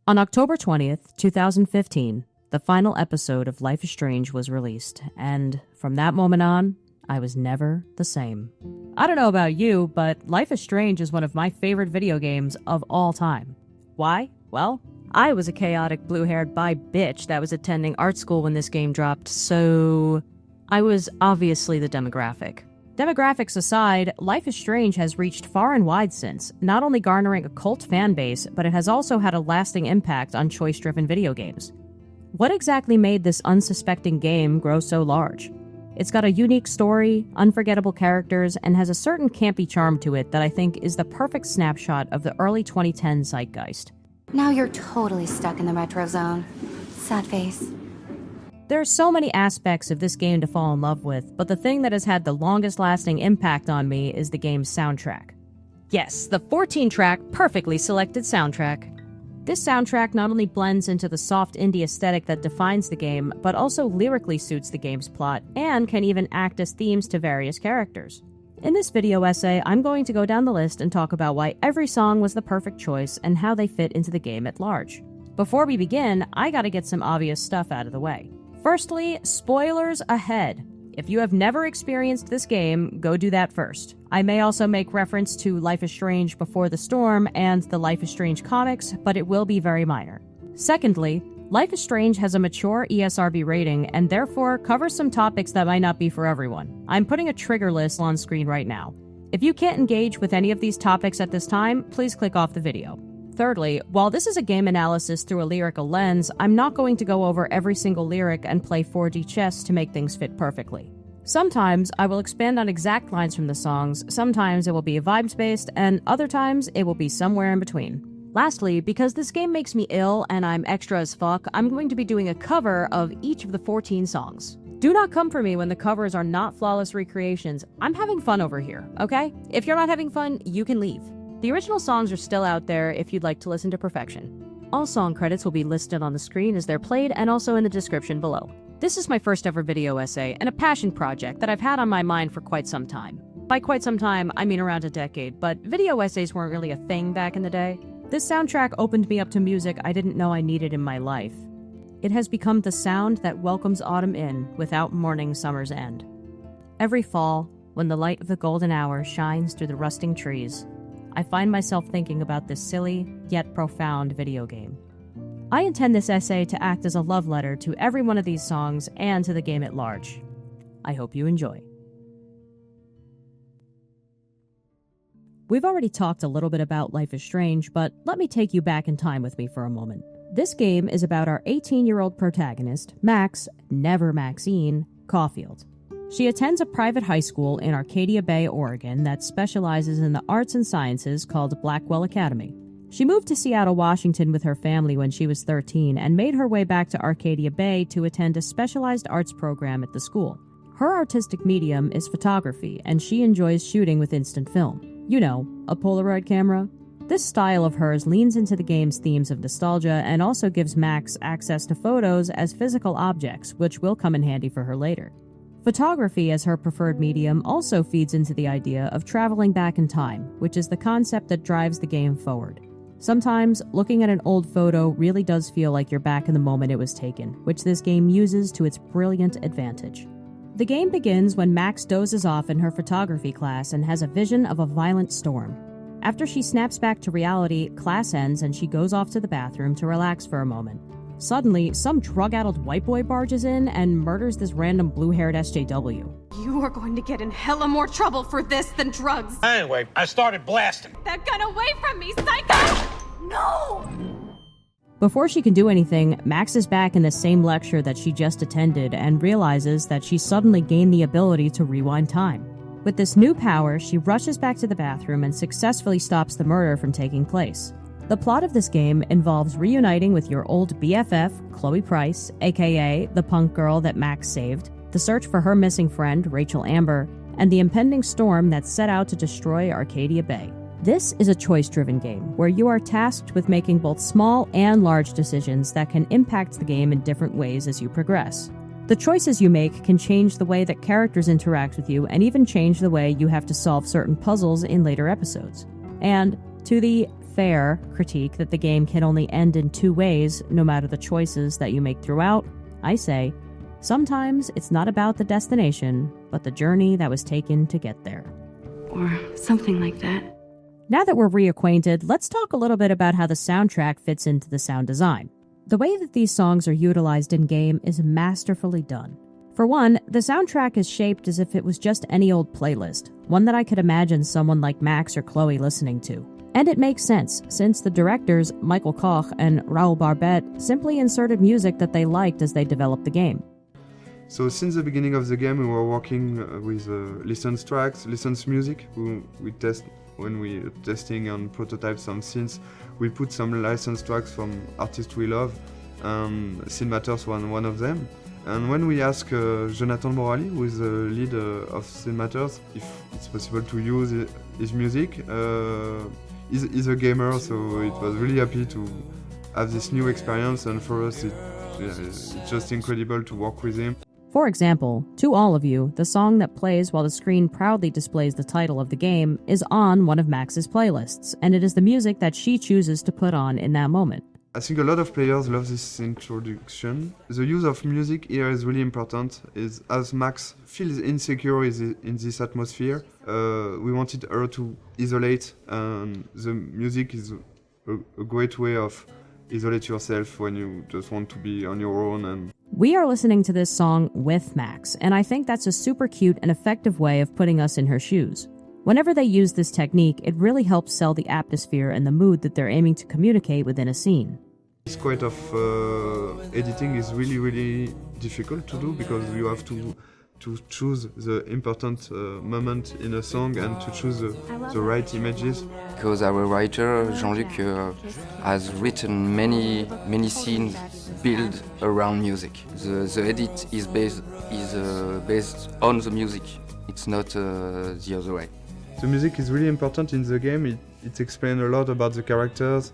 On October 20th, 2015, the final episode of Life is Strange was released, and from that moment on, I was never the same. I don't know about you, but Life is Strange is one of my favorite video games of all time. Why? Well, I was a chaotic blue-haired bi-bitch that was attending art school when this game dropped, so I was obviously the demographic. Demographics aside, Life is Strange has reached far and wide since, not only garnering a cult fan base, but it has also had a lasting impact on choice-driven video games. What exactly made this unsuspecting game grow so large? It's got a unique story, unforgettable characters, and has a certain campy charm to it that I think is the perfect snapshot of the early 2010 zeitgeist. Now you're totally stuck in the retro zone. Sad face. There are so many aspects of this game to fall in love with, but the thing that has had the longest lasting impact on me is the game's soundtrack. Yes, the 14-track, perfectly selected soundtrack. This soundtrack not only blends into the soft indie aesthetic that defines the game, but also lyrically suits the game's plot, and can even act as themes to various characters. In this video essay, I'm going to go down the list and talk about why every song was the perfect choice and how they fit into the game at large. Before we begin, I gotta get some obvious stuff out of the way. Firstly, spoilers ahead. If you have never experienced this game, go do that first. I may also make reference to Life is Strange Before the Storm and the Life is Strange comics, but it will be very minor. Secondly, Life is Strange has a mature ESRB rating and therefore covers some topics that might not be for everyone. I'm putting a trigger list on screen right now. If you can't engage with any of these topics at this time, please click off the video. Thirdly, while this is a game analysis through a lyrical lens, I'm not going to go over every single lyric and play 4D chess to make things fit perfectly. Sometimes I will expand on exact lines from the songs, sometimes it will be vibes-based, and other times it will be somewhere in between. Lastly, because this game makes me ill and I'm extra as fuck, I'm going to be doing a cover of each of the 14 songs. Do not come for me when the covers are not flawless recreations. I'm having fun over here, okay? If you're not having fun, you can leave. The original songs are still out there if you'd like to listen to perfection. All song credits will be listed on the screen as they're played and also in the description below. This is my first ever video essay and a passion project that I've had on my mind for quite some time. By quite some time, I mean around a decade, but video essays weren't really a thing back in the day. This soundtrack opened me up to music I didn't know I needed in my life. It has become the sound that welcomes autumn in without mourning summer's end. Every fall, when the light of the golden hour shines through the rusting trees, I find myself thinking about this silly, yet profound video game. I intend this essay to act as a love letter to every one of these songs and to the game at large. I hope you enjoy. We've already talked a little bit about Life is Strange, but let me take you back in time with me for a moment. This game is about our 18-year-old protagonist, Max, never Maxine, Caulfield. She attends a private high school in Arcadia Bay, Oregon that specializes in the arts and sciences called Blackwell Academy. She moved to Seattle, Washington with her family when she was 13 and made her way back to Arcadia Bay to attend a specialized arts program at the school. Her artistic medium is photography, and she enjoys shooting with instant film. You know, a Polaroid camera. This style of hers leans into the game's themes of nostalgia and also gives Max access to photos as physical objects, which will come in handy for her later. Photography as her preferred medium also feeds into the idea of traveling back in time, which is the concept that drives the game forward. Sometimes, looking at an old photo really does feel like you're back in the moment it was taken, which this game uses to its brilliant advantage. The game begins when Max dozes off in her photography class and has a vision of a violent storm. After she snaps back to reality, class ends and she goes off to the bathroom to relax for a moment. Suddenly, some drug-addled white boy barges in and murders this random blue-haired SJW. You are going to get in hella more trouble for this than drugs. Anyway, I started blasting. That gun away from me, psycho! No! Before she can do anything, Max is back in the same lecture that she just attended and realizes that she suddenly gained the ability to rewind time. With this new power, she rushes back to the bathroom and successfully stops the murder from taking place. The plot of this game involves reuniting with your old BFF, Chloe Price, aka the punk girl that Max saved, the search for her missing friend, Rachel Amber, and the impending storm that set out to destroy Arcadia Bay. This is a choice-driven game, where you are tasked with making both small and large decisions that can impact the game in different ways as you progress. The choices you make can change the way that characters interact with you and even change the way you have to solve certain puzzles in later episodes. And to the fair critique that the game can only end in two ways, no matter the choices that you make throughout, I say, sometimes it's not about the destination, but the journey that was taken to get there. Or something like that. Now that we're reacquainted, let's talk a little bit about how the soundtrack fits into the sound design. The way that these songs are utilized in-game is masterfully done. For one, the soundtrack is shaped as if it was just any old playlist, one that I could imagine someone like Max or Chloe listening to. And it makes sense, since the directors, Michael Koch and Raoul Barbet, simply inserted music that they liked as they developed the game. So since the beginning of the game, we were working with licensed tracks, licensed music. When we are testing and prototype some scenes, we put some licensed tracks from artists we love, and Syd Matters was one of them. And when we asked Jonathan Morali, who is the lead of Syd Matters, if it's possible to use his music, he's a gamer, so it was really happy to have this new experience, and for us it's just incredible to work with him. For example, To All of You, the song that plays while the screen proudly displays the title of the game, is on one of Max's playlists, and it is the music that she chooses to put on in that moment. I think a lot of players love this introduction. The use of music here is really important, as Max feels insecure in this atmosphere. We wanted her to isolate, and the music is a great way of isolate yourself when you just want to be on your own. And we are listening to this song with Max, and I think that's a super cute and effective way of putting us in her shoes. Whenever they use this technique, it really helps sell the atmosphere and the mood that they're aiming to communicate within a scene. This kind of editing is really, really difficult to do, because you have to choose the important moment in a song and to choose the right images. Because our writer, Jean-Luc, has written many scenes built around music. The edit is based on the music. It's not the other way. The music is really important in the game. It explains a lot about the characters,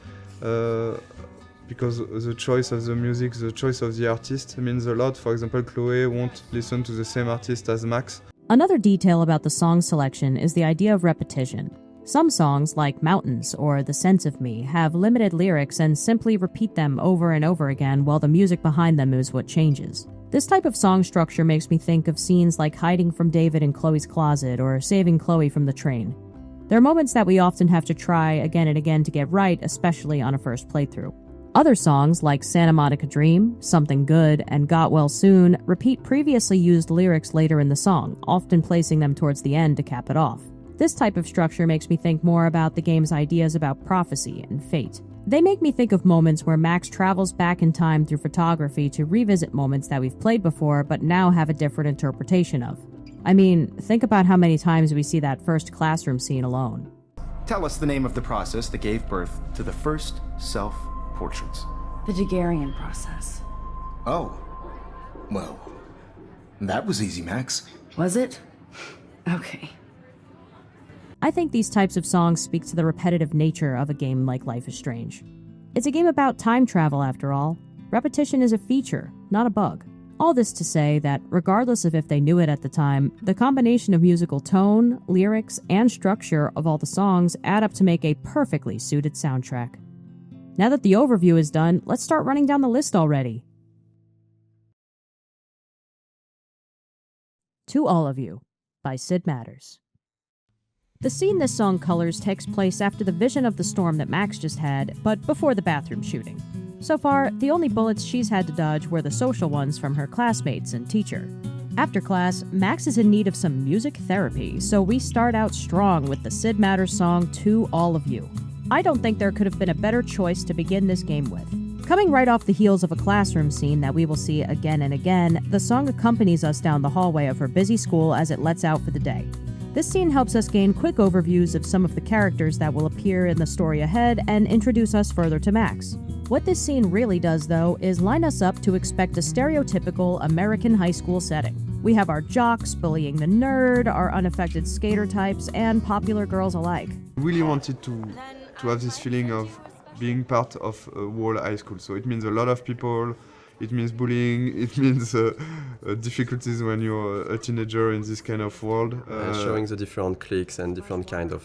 because the choice of the music, the choice of the artist means a lot. For example, Chloe won't listen to the same artist as Max. Another detail about the song selection is the idea of repetition. Some songs, like Mountains or The Sense of Me, have limited lyrics and simply repeat them over and over again while the music behind them is what changes. This type of song structure makes me think of scenes like hiding from David in Chloe's closet or saving Chloe from the train. There are moments that we often have to try again and again to get right, especially on a first playthrough. Other songs, like Santa Monica Dream, Something Good, and Got Well Soon, repeat previously used lyrics later in the song, often placing them towards the end to cap it off. This type of structure makes me think more about the game's ideas about prophecy and fate. They make me think of moments where Max travels back in time through photography to revisit moments that we've played before but now have a different interpretation of. I mean, think about how many times we see that first classroom scene alone. Tell us the name of the process that gave birth to the first self-portraits. The Daguerrean process. Oh. Well, that was easy, Max. Was it? Okay. I think these types of songs speak to the repetitive nature of a game like Life is Strange. It's a game about time travel, after all. Repetition is a feature, not a bug. All this to say that, regardless of if they knew it at the time, the combination of musical tone, lyrics, and structure of all the songs add up to make a perfectly suited soundtrack. Now that the overview is done, let's start running down the list already. To All of You, by Syd Matters. The scene this song colors takes place after the vision of the storm that Max just had, but before the bathroom shooting. So far, the only bullets she's had to dodge were the social ones from her classmates and teacher. After class, Max is in need of some music therapy, so we start out strong with the Syd Matters song To All of You. I don't think there could have been a better choice to begin this game with. Coming right off the heels of a classroom scene that we will see again and again, the song accompanies us down the hallway of her busy school as it lets out for the day. This scene helps us gain quick overviews of some of the characters that will appear in the story ahead and introduce us further to Max. What this scene really does, though, is line us up to expect a stereotypical American high school setting. We have our jocks bullying the nerd, our unaffected skater types, and popular girls alike. We really wanted to have this feeling of being part of a whole high school. So it means a lot of people, It means bullying, it means difficulties when you're a teenager in this kind of world. And showing the different cliques and different kind of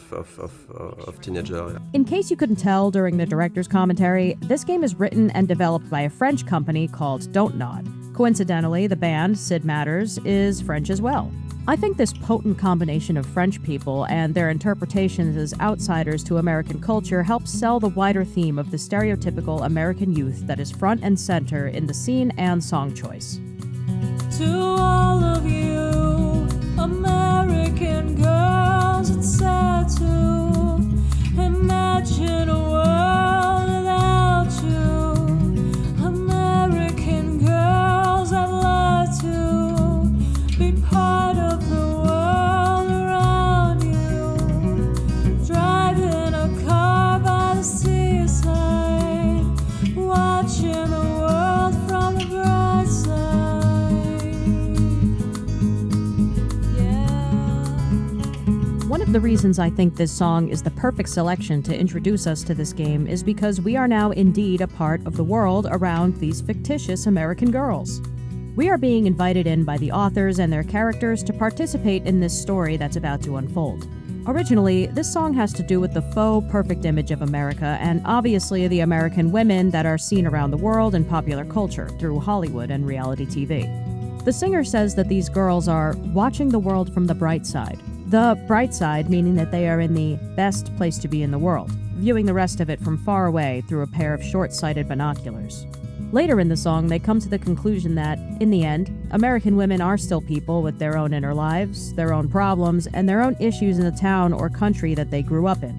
teenager. In case you couldn't tell during the director's commentary, this game is written and developed by a French company called Don't Nod. Coincidentally, the band, Syd Matters, is French as well. I think this potent combination of French people and their interpretations as outsiders to American culture helps sell the wider theme of the stereotypical American youth that is front and center in the scene and song choice. To all of you, American girls, it's sad to imagine a world without you. American girls, I'd love to be part of the world around you. Driving a car by the seaside, watching the world from the bright side. Yeah. One of the reasons I think this song is the perfect selection to introduce us to this game is because we are now indeed a part of the world around these fictitious American girls. We are being invited in by the authors and their characters to participate in this story that's about to unfold. Originally, this song has to do with the faux perfect image of America and obviously the American women that are seen around the world in popular culture through Hollywood and reality TV. The singer says that these girls are watching the world from the bright side. The bright side meaning that they are in the best place to be in the world, viewing the rest of it from far away through a pair of short-sighted binoculars. Later in the song, they come to the conclusion that, in the end, American women are still people with their own inner lives, their own problems, and their own issues in the town or country that they grew up in.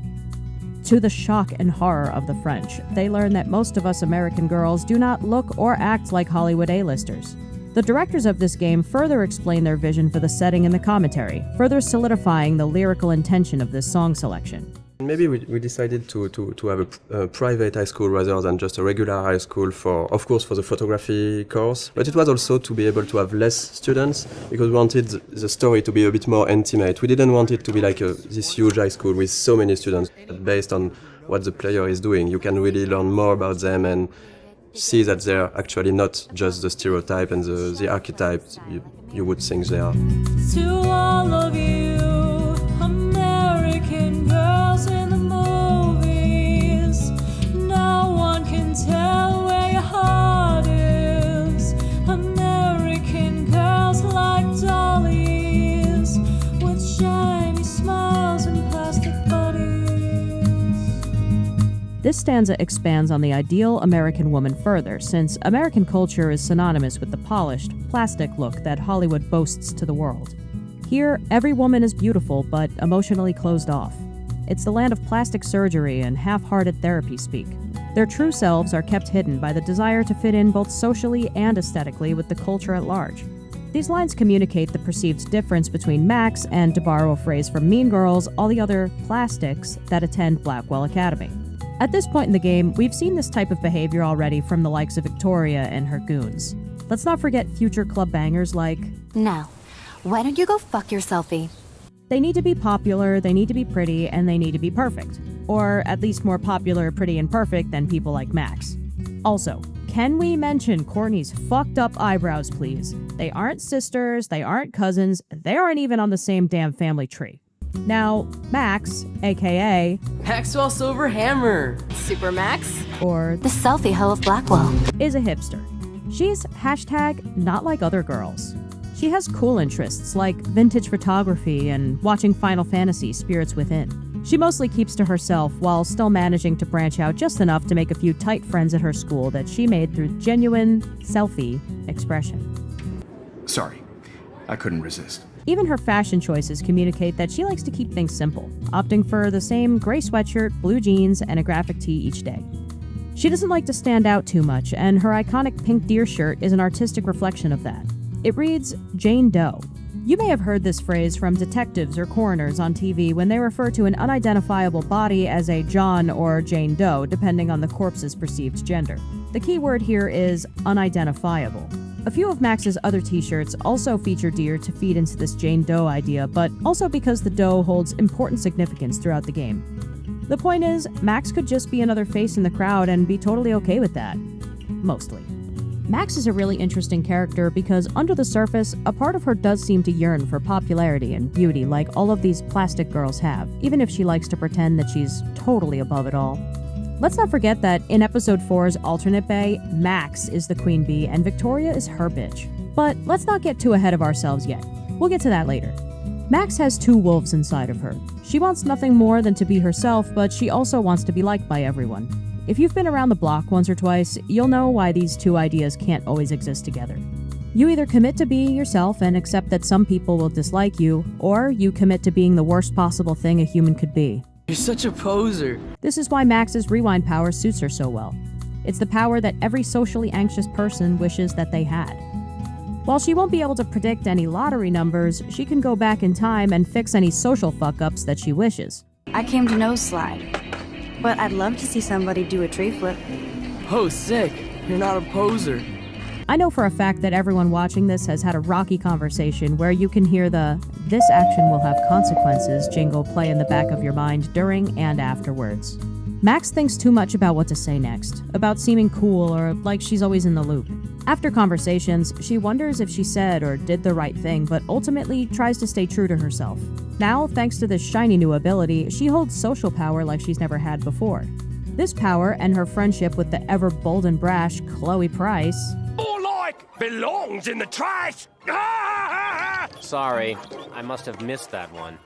To the shock and horror of the French, they learn that most of us American girls do not look or act like Hollywood A-listers. The directors of this game further explain their vision for the setting in the commentary, further solidifying the lyrical intention of this song selection. Maybe we decided to have a private high school rather than just a regular high school for, of course, for the photography course. But it was also to be able to have less students because we wanted the story to be a bit more intimate. We didn't want it to be like this huge high school with so many students. But based on what the player is doing, you can really learn more about them and see that they're actually not just the stereotype and the archetypes you would think they are. To all of you, American girls in the movies, no one can tell where your heart is. American girls like dollies with shiny smiles and plastic bodies. This stanza expands on the ideal American woman further, since American culture is synonymous with the polished, plastic look that Hollywood boasts to the world. Here, every woman is beautiful but emotionally closed off. It's the land of plastic surgery and half-hearted therapy speak. Their true selves are kept hidden by the desire to fit in both socially and aesthetically with the culture at large. These lines communicate the perceived difference between Max and, to borrow a phrase from Mean Girls, all the other plastics that attend Blackwell Academy. At this point in the game, we've seen this type of behavior already from the likes of Victoria and her goons. Let's not forget future club bangers like... Now, why don't you go fuck yourselfie? They need to be popular, they need to be pretty, and they need to be perfect. Or at least more popular, pretty, and perfect than people like Max. Also, can we mention Courtney's fucked up eyebrows, please? They aren't sisters, they aren't cousins, they aren't even on the same damn family tree. Now, Max, aka Maxwell Silverhammer, Super Max? or The selfie hoe of Blackwell. is a hipster. She's #not like other girls. She has cool interests like vintage photography and watching Final Fantasy Spirits Within. She mostly keeps to herself while still managing to branch out just enough to make a few tight friends at her school that she made through genuine selfie expression. Sorry, I couldn't resist. Even her fashion choices communicate that she likes to keep things simple, opting for the same gray sweatshirt, blue jeans, and a graphic tee each day. She doesn't like to stand out too much, and her iconic pink deer shirt is an artistic reflection of that. It reads, Jane Doe. You may have heard this phrase from detectives or coroners on TV when they refer to an unidentifiable body as a John or Jane Doe, depending on the corpse's perceived gender. The key word here is unidentifiable. A few of Max's other t-shirts also feature deer to feed into this Jane Doe idea, but also because the doe holds important significance throughout the game. The point is, Max could just be another face in the crowd and be totally okay with that. Mostly. Max is a really interesting character because under the surface, a part of her does seem to yearn for popularity and beauty like all of these plastic girls have, even if she likes to pretend that she's totally above it all. Let's not forget that in episode 4's alternate bay, Max is the queen bee and Victoria is her bitch. But let's not get too ahead of ourselves yet. We'll get to that later. Max has two wolves inside of her. She wants nothing more than to be herself, but she also wants to be liked by everyone. If you've been around the block once or twice, you'll know why these two ideas can't always exist together. You either commit to being yourself and accept that some people will dislike you, or you commit to being the worst possible thing a human could be. You're such a poser. This is why Max's rewind power suits her so well. It's the power that every socially anxious person wishes that they had. While she won't be able to predict any lottery numbers, she can go back in time and fix any social fuck-ups that she wishes. I came to nose slide, but I'd love to see somebody do a tree flip. Oh, sick. You're not a poser. I know for a fact that everyone watching this has had a rocky conversation where you can hear the "this action will have consequences" jingle play in the back of your mind during and afterwards. Max thinks too much about what to say next, about seeming cool or like she's always in the loop. After conversations, she wonders if she said or did the right thing, but ultimately tries to stay true to herself. Now, thanks to this shiny new ability, she holds social power like she's never had before. This power and her friendship with the ever bold and brash Chloe Price More like belongs in the trash. Sorry, I must have missed that one.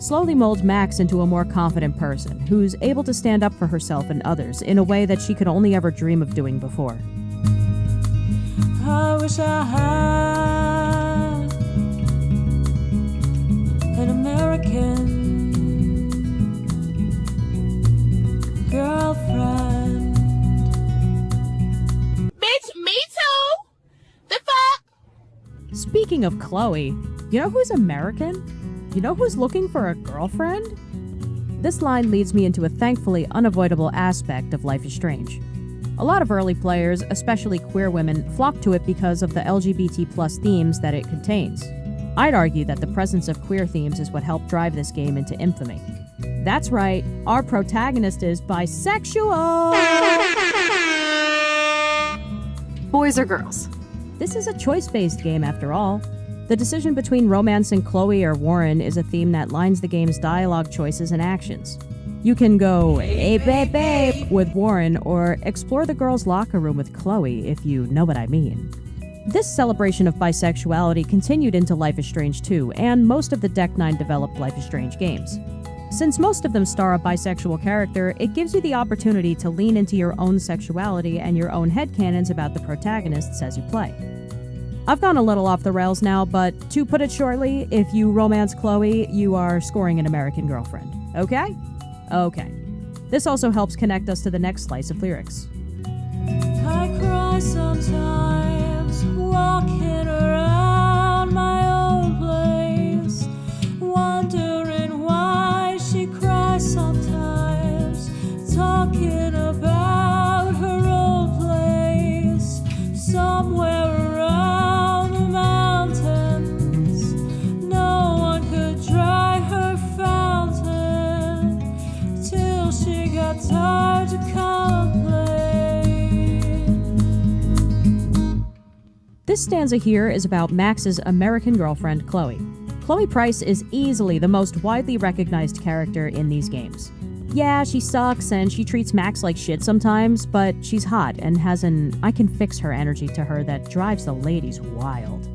slowly mold Max into a more confident person who's able to stand up for herself and others in a way that she could only ever dream of doing before. I wish I had an American girlfriend. Bitch, me too! The fuck? Speaking of Chloe, you know who's American? You know who's looking for a girlfriend? This line leads me into a thankfully unavoidable aspect of Life is Strange. A lot of early players, especially queer women, flock to it because of the LGBT+ themes that it contains. I'd argue that the presence of queer themes is what helped drive this game into infamy. That's right, our protagonist is bisexual! Boys or girls? This is a choice-based game after all. The decision between romance and Chloe or Warren is a theme that lines the game's dialogue choices and actions. You can go, "Hey babe, babe," with Warren, or explore the girls' locker room with Chloe, if you know what I mean. This celebration of bisexuality continued into Life is Strange 2, and most of the Deck 9 developed Life is Strange games. Since most of them star a bisexual character, it gives you the opportunity to lean into your own sexuality and your own headcanons about the protagonists as you play. I've gone a little off the rails now, but to put it shortly, if you romance Chloe, you are scoring an American girlfriend. Okay? Okay. This also helps connect us to the next slice of lyrics. I cry sometimes, walking around my own place, wondering why she cries sometimes, talking about her old place, somewhere around the mountains. No one could dry her fountain till she got tired to complain. This stanza here is about Max's American girlfriend, Chloe. Chloe Price is easily the most widely recognized character in these games. Yeah, she sucks and she treats Max like shit sometimes, but she's hot and has an I can fix her energy to her that drives the ladies wild.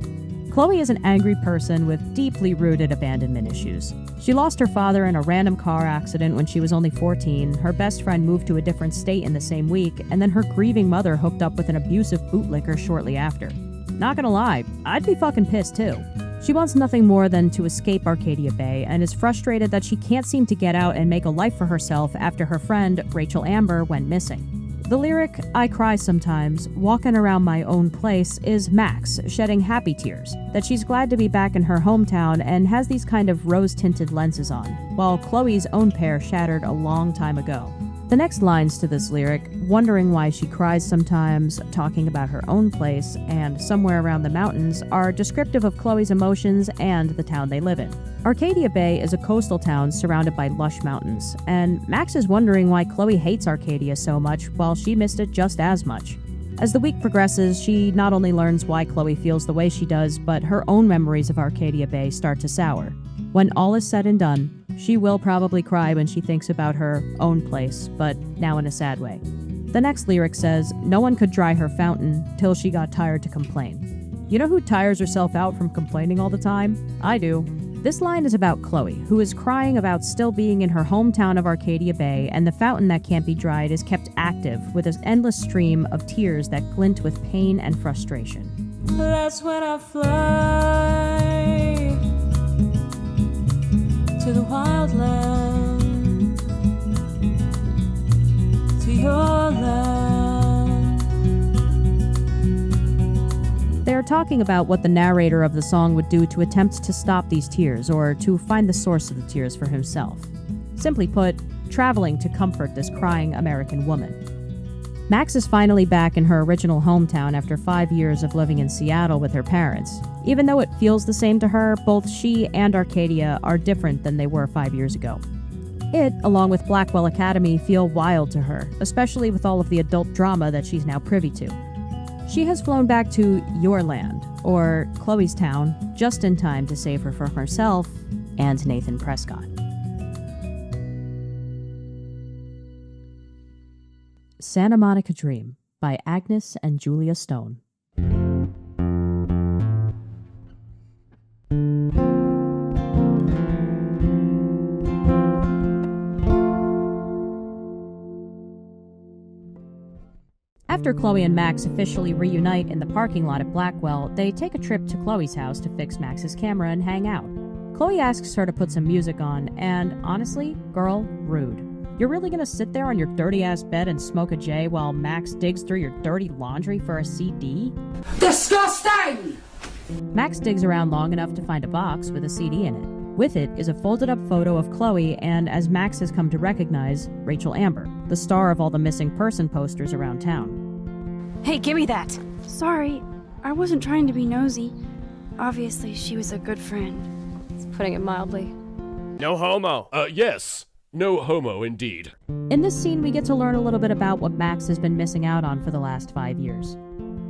Chloe is an angry person with deeply rooted abandonment issues. She lost her father in a random car accident when she was only 14, her best friend moved to a different state in the same week, and then her grieving mother hooked up with an abusive bootlicker shortly after. Not gonna lie, I'd be fucking pissed too. She wants nothing more than to escape Arcadia Bay and is frustrated that she can't seem to get out and make a life for herself after her friend, Rachel Amber, went missing. The lyric, "I cry sometimes, walking around my own place," is Max shedding happy tears, that she's glad to be back in her hometown and has these kind of rose-tinted lenses on, while Chloe's own pair shattered a long time ago. The next lines to this lyric, wondering why she cries sometimes, talking about her own place, and somewhere around the mountains, are descriptive of Chloe's emotions and the town they live in. Arcadia Bay is a coastal town surrounded by lush mountains, and Max is wondering why Chloe hates Arcadia so much while she missed it just as much. As the week progresses, she not only learns why Chloe feels the way she does, but her own memories of Arcadia Bay start to sour. When all is said and done, she will probably cry when she thinks about her own place, but now in a sad way. The next lyric says, no one could dry her fountain till she got tired to complain. You know who tires herself out from complaining all the time? I do. This line is about Chloe, who is crying about still being in her hometown of Arcadia Bay, and the fountain that can't be dried is kept active with an endless stream of tears that glint with pain and frustration. That's when I fly to the wild land, to your land. They are talking about what the narrator of the song would do to attempt to stop these tears or to find the source of the tears for himself. Simply put, traveling to comfort this crying American woman. Max is finally back in her original hometown after 5 years of living in Seattle with her parents. Even though it feels the same to her, both she and Arcadia are different than they were 5 years ago. It, along with Blackwell Academy, feel wild to her, especially with all of the adult drama that she's now privy to. She has flown back to your land, or Chloe's town, just in time to save her from herself and Nathan Prescott. Santa Monica Dream by Agnus and Julia Stone. After Chloe and Max officially reunite in the parking lot at Blackwell, they take a trip to Chloe's house to fix Max's camera and hang out. Chloe asks her to put some music on, and honestly, girl, rude. You're really gonna sit there on your dirty-ass bed and smoke a J while Max digs through your dirty laundry for a CD? Disgusting! Max digs around long enough to find a box with a CD in it. With it is a folded-up photo of Chloe and, as Max has come to recognize, Rachel Amber, the star of all the missing person posters around town. Hey, give me that! Sorry, I wasn't trying to be nosy. Obviously, she was a good friend. It's putting it mildly. No homo. Yes. No homo, indeed. In this scene, we get to learn a little bit about what Max has been missing out on for the last 5 years.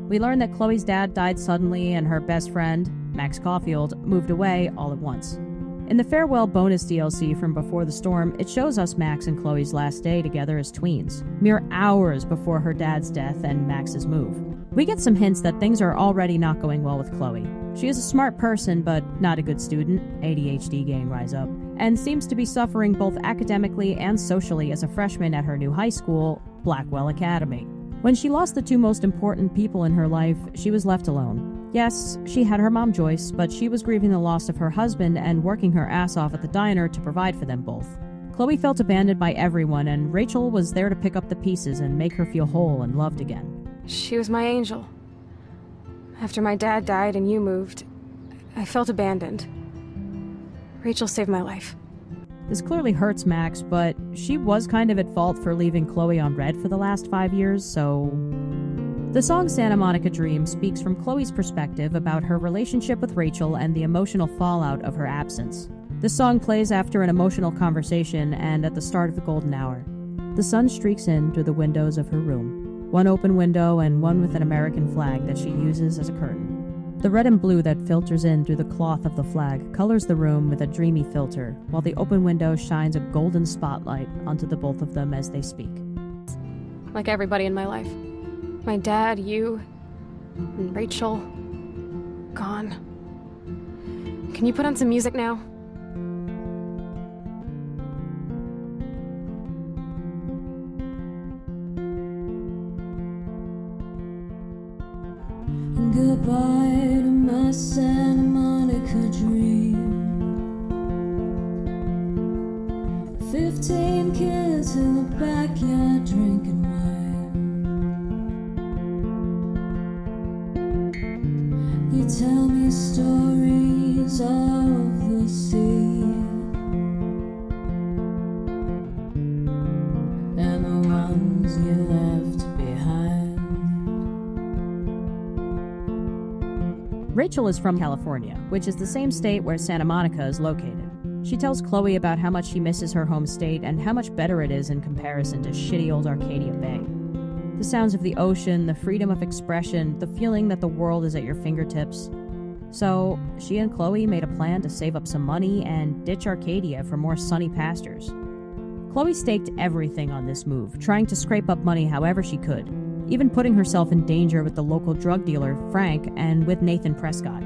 We learn that Chloe's dad died suddenly and her best friend, Max Caulfield, moved away all at once. In the farewell bonus DLC from Before the Storm, it shows us Max and Chloe's last day together as tweens, mere hours before her dad's death and Max's move. We get some hints that things are already not going well with Chloe. She is a smart person, but not a good student, ADHD gang rise up, and seems to be suffering both academically and socially as a freshman at her new high school, Blackwell Academy. When she lost the two most important people in her life, she was left alone. Yes, she had her mom Joyce, but she was grieving the loss of her husband and working her ass off at the diner to provide for them both. Chloe felt abandoned by everyone, and Rachel was there to pick up the pieces and make her feel whole and loved again. She was my angel. After my dad died and you moved, I felt abandoned. Rachel saved my life. This clearly hurts Max, but she was kind of at fault for leaving Chloe on red for the last 5 years, so... The song Santa Monica Dream speaks from Chloe's perspective about her relationship with Rachel and the emotional fallout of her absence. This song plays after an emotional conversation and at the start of the golden hour. The sun streaks in through the windows of her room, one open window and one with an American flag that she uses as a curtain. The red and blue that filters in through the cloth of the flag colors the room with a dreamy filter, while the open window shines a golden spotlight onto the both of them as they speak. Like everybody in my life. My dad, you, and Rachel, gone. Can you put on some music now? Goodbye to my Santa Monica dream. 15 kids in the backyard drinking wine. You tell me stories of the sea and ones you left behind. Rachel is from California, which is the same state where Santa Monica is located. She tells Chloe about how much she misses her home state and how much better it is in comparison to shitty old Arcadia Bay. The sounds of the ocean, the freedom of expression, the feeling that the world is at your fingertips. So, she and Chloe made a plan to save up some money and ditch Arcadia for more sunny pastures. Chloe staked everything on this move, trying to scrape up money however she could, even putting herself in danger with the local drug dealer, Frank, and with Nathan Prescott.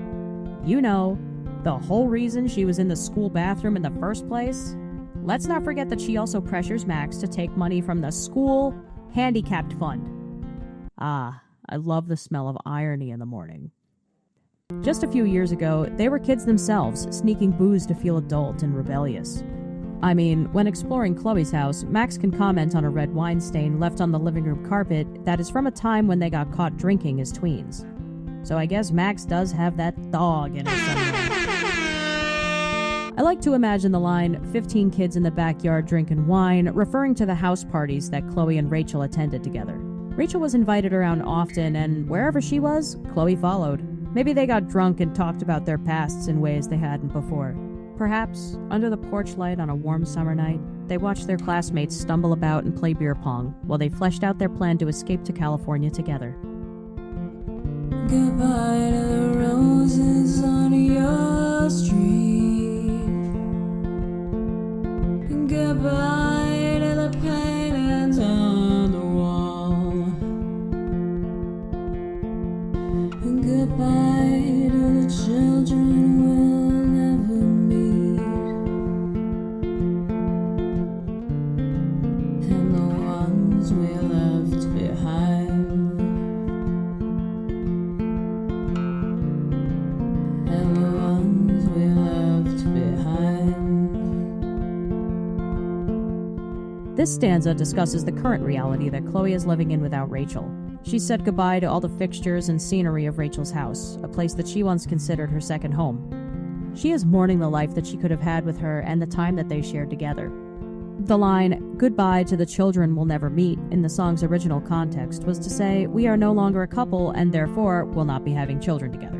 You know, the whole reason she was in the school bathroom in the first place? Let's not forget that she also pressures Max to take money from the school handicapped fund. Ah, I love the smell of irony in the morning. Just a few years ago, they were kids themselves, sneaking booze to feel adult and rebellious. I mean, when exploring Chloe's house, Max can comment on a red wine stain left on the living room carpet that is from a time when they got caught drinking as tweens. So I guess Max does have that dog in her somewhere. I like to imagine the line, 15 kids in the backyard drinking wine, referring to the house parties that Chloe and Rachel attended together. Rachel was invited around often, and wherever she was, Chloe followed. Maybe they got drunk and talked about their pasts in ways they hadn't before. Perhaps, under the porch light on a warm summer night, they watched their classmates stumble about and play beer pong while they fleshed out their plan to escape to California together. Goodbye to the roses on your street. Goodbye to the paintings on the wall. Goodbye to the children we'll never meet, and the ones we left behind, and the ones we left behind. This stanza discusses the current reality that Chloe is living in without Rachel. She said goodbye to all the fixtures and scenery of Rachel's house, a place that she once considered her second home. She is mourning the life that she could have had with her and the time that they shared together. The line, "Goodbye to the children we'll never meet," in the song's original context was to say, we are no longer a couple and therefore will not be having children together.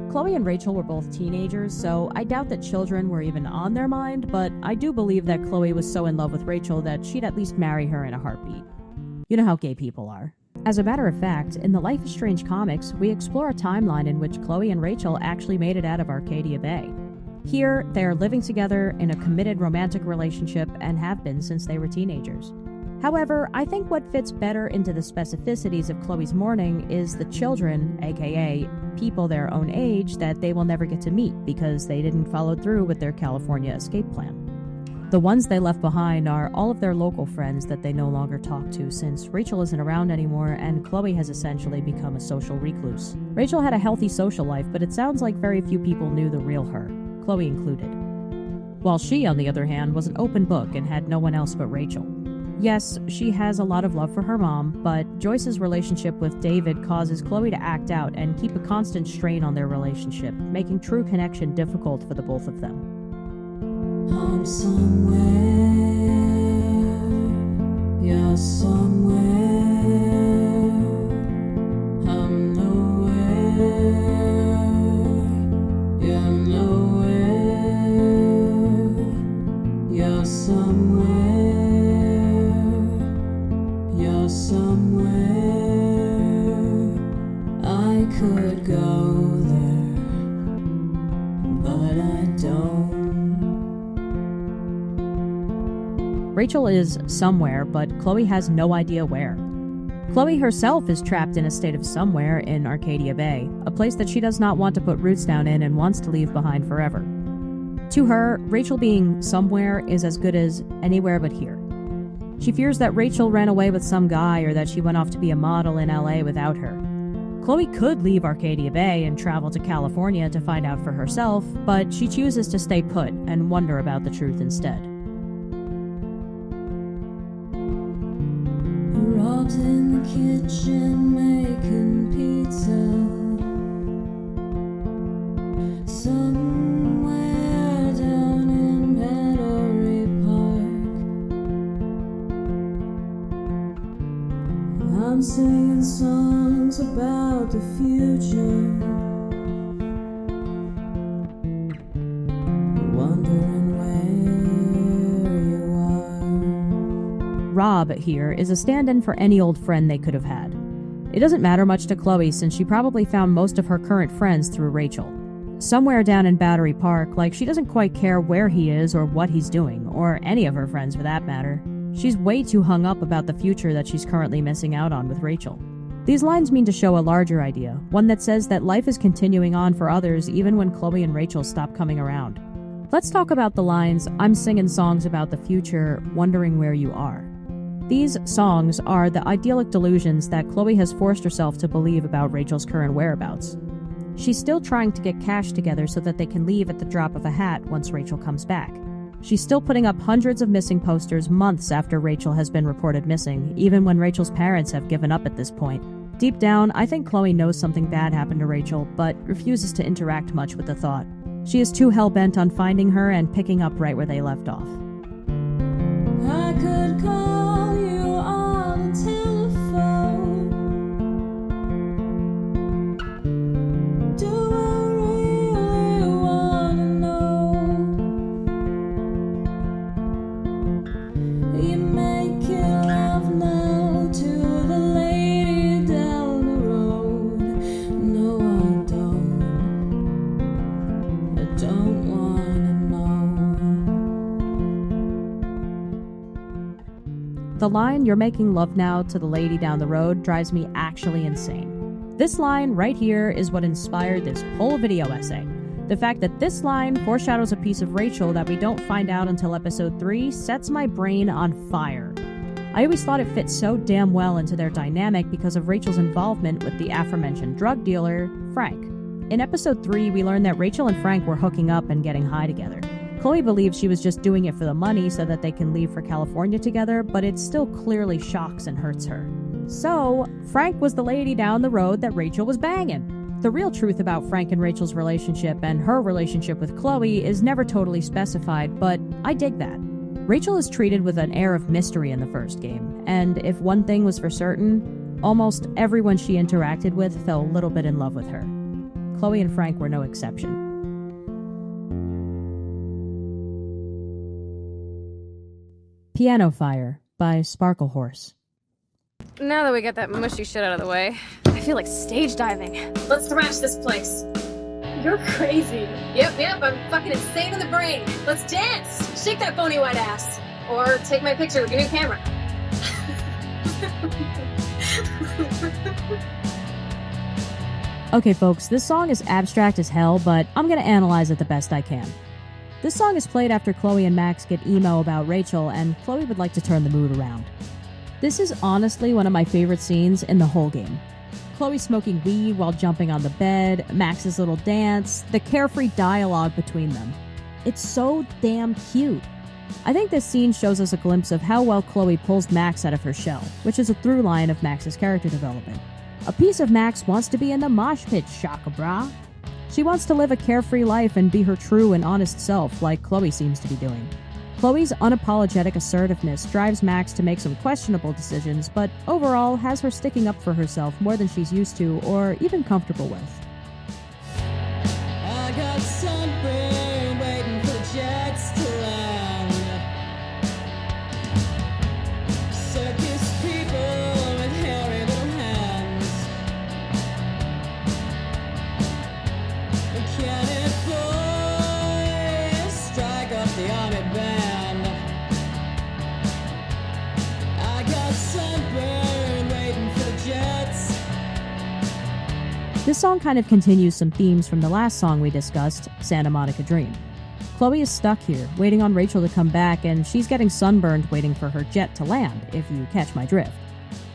Chloe and Rachel were both teenagers, so I doubt that children were even on their mind, but I do believe that Chloe was so in love with Rachel that she'd at least marry her in a heartbeat. You know how gay people are. As a matter of fact, in the Life is Strange comics, we explore a timeline in which Chloe and Rachel actually made it out of Arcadia Bay. Here, they are living together in a committed romantic relationship and have been since they were teenagers. However, I think what fits better into the specificities of Chloe's mourning is the children, aka people their own age, that they will never get to meet because they didn't follow through with their California escape plan. The ones they left behind are all of their local friends that they no longer talk to since Rachel isn't around anymore and Chloe has essentially become a social recluse. Rachel had a healthy social life, but it sounds like very few people knew the real her, Chloe included. While she, on the other hand, was an open book and had no one else but Rachel. Yes, she has a lot of love for her mom, but Joyce's relationship with David causes Chloe to act out and keep a constant strain on their relationship, making true connection difficult for the both of them. I'm somewhere, you're somewhere, I'm nowhere, you're nowhere, you're somewhere, you're somewhere, I could go there, but I don't. Rachel is somewhere, but Chloe has no idea where. Chloe herself is trapped in a state of somewhere in Arcadia Bay, a place that she does not want to put roots down in and wants to leave behind forever. To her, Rachel being somewhere is as good as anywhere but here. She fears that Rachel ran away with some guy or that she went off to be a model in LA without her. Chloe could leave Arcadia Bay and travel to California to find out for herself, but she chooses to stay put and wonder about the truth instead. Rob's in the kitchen making pizza. Somewhere down in Battery Park. I'm singing songs about the future, wondering where you are. Rob here is a stand-in for any old friend they could have had. It doesn't matter much to Chloe since she probably found most of her current friends through Rachel. Somewhere down in Battery Park, like she doesn't quite care where he is or what he's doing, or any of her friends for that matter. She's way too hung up about the future that she's currently missing out on with Rachel. These lines mean to show a larger idea, one that says that life is continuing on for others even when Chloe and Rachel stop coming around. Let's talk about the lines, "I'm singing songs about the future, wondering where you are." These songs are the idyllic delusions that Chloe has forced herself to believe about Rachel's current whereabouts. She's still trying to get cash together so that they can leave at the drop of a hat once Rachel comes back. She's still putting up hundreds of missing posters months after Rachel has been reported missing, even when Rachel's parents have given up at this point. Deep down, I think Chloe knows something bad happened to Rachel, but refuses to interact much with the thought. She is too hell-bent on finding her and picking up right where they left off. I could call you on the telephone. Do I really wanna know? You making love now to the lady down the road? No, I don't wanna know. The line, "You're making love now to the lady down the road," drives me actually insane. This line right here is what inspired this whole video essay. The fact that this line foreshadows a piece of Rachel that we don't find out until episode 3 sets my brain on fire. I always thought it fit so damn well into their dynamic because of Rachel's involvement with the aforementioned drug dealer, Frank. In episode 3, we learned that Rachel and Frank were hooking up and getting high together. Chloe believes she was just doing it for the money so that they can leave for California together, but it still clearly shocks and hurts her. So, Frank was the lady down the road that Rachel was banging. The real truth about Frank and Rachel's relationship and her relationship with Chloe is never totally specified, but I dig that. Rachel is treated with an air of mystery in the first game, and if one thing was for certain, almost everyone she interacted with fell a little bit in love with her. Chloe and Frank were no exception. Piano Fire by Sparklehorse. Now that we got that mushy shit out of the way, I feel like stage diving. Let's thrash this place. You're crazy. Yep, I'm fucking insane in the brain. Let's dance. Shake that bony white ass. Or take my picture with your new camera. Okay folks, this song is abstract as hell, but I'm gonna analyze it the best I can. This song is played after Chloe and Max get emo about Rachel, and Chloe would like to turn the mood around. This is honestly one of my favorite scenes in the whole game. Chloe smoking weed while jumping on the bed, Max's little dance, the carefree dialogue between them. It's so damn cute. I think this scene shows us a glimpse of how well Chloe pulls Max out of her shell, which is a through line of Max's character development. A piece of Max wants to be in the mosh pit, shaka brah. She wants to live a carefree life and be her true and honest self, like Chloe seems to be doing. Chloe's unapologetic assertiveness drives Max to make some questionable decisions, but overall has her sticking up for herself more than she's used to or even comfortable with. I got sunburn waiting for the jets to land. Circus people with hairy little hands. Can it boys strike up the army band? I got sunburn waiting for the jets. This song kind of continues some themes from the last song we discussed, Santa Monica Dream. Chloe is stuck here, waiting on Rachel to come back, and she's getting sunburned waiting for her jet to land, if you catch my drift.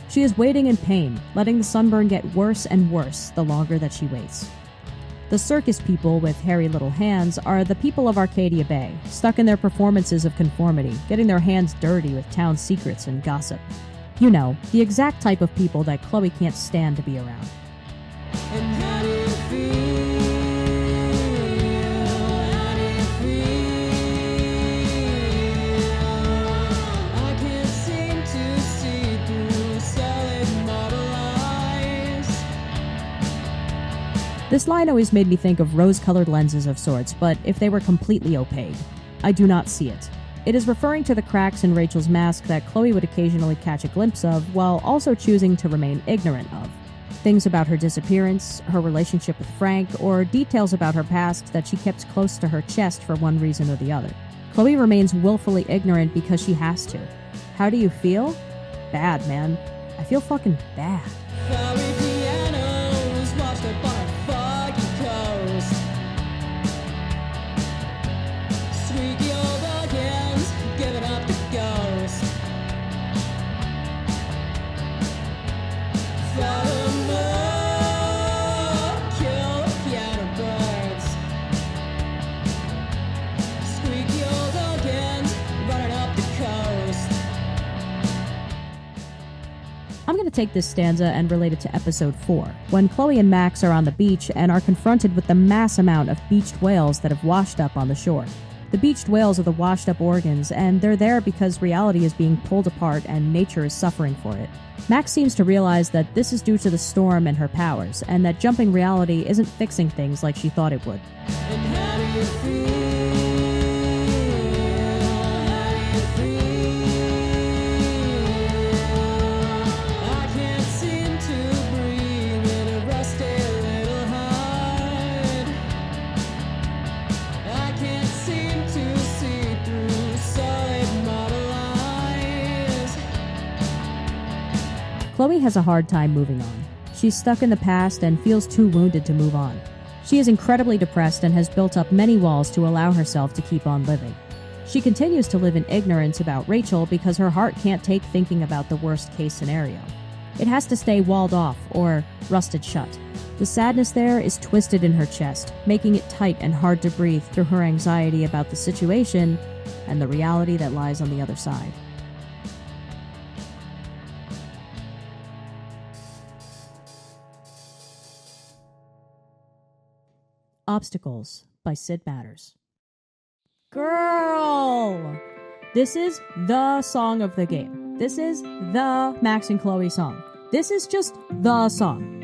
She is waiting in pain, letting the sunburn get worse and worse the longer that she waits. The circus people with hairy little hands are the people of Arcadia Bay, stuck in their performances of conformity, getting their hands dirty with town secrets and gossip. You know, the exact type of people that Chloe can't stand to be around. And how do you feel? How do you feel? I can't seem to see through solid marble. This line always made me think of rose-colored lenses of sorts, but if they were completely opaque. I do not see it. It is referring to the cracks in Rachel's mask that Chloe would occasionally catch a glimpse of, while also choosing to remain ignorant of. Things about her disappearance, her relationship with Frank, or details about her past that she kept close to her chest for one reason or the other. Chloe remains willfully ignorant because she has to. How do you feel? Bad, man. I feel fucking bad. I'm going to take this stanza and relate it to episode 4, when Chloe and Max are on the beach and are confronted with the mass amount of beached whales that have washed up on the shore. The beached whales are the washed up organs, and they're there because reality is being pulled apart and nature is suffering for it. Max seems to realize that this is due to the storm and her powers, and that jumping reality isn't fixing things like she thought it would. Chloe has a hard time moving on. She's stuck in the past and feels too wounded to move on. She is incredibly depressed and has built up many walls to allow herself to keep on living. She continues to live in ignorance about Rachel because her heart can't take thinking about the worst-case scenario. It has to stay walled off, or rusted shut. The sadness there is twisted in her chest, making it tight and hard to breathe through her anxiety about the situation and the reality that lies on the other side. Obstacles by Syd Matters. Girl! This is the song of the game. This is the Max and Chloe song. This is just the song.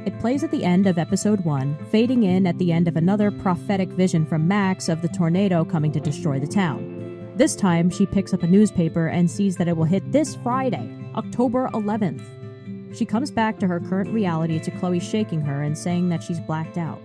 It plays at the end of episode 1, fading in at the end of another prophetic vision from Max of the tornado coming to destroy the town. This time, she picks up a newspaper and sees that it will hit this Friday, October 11th. She comes back to her current reality to Chloe shaking her and saying that she's blacked out.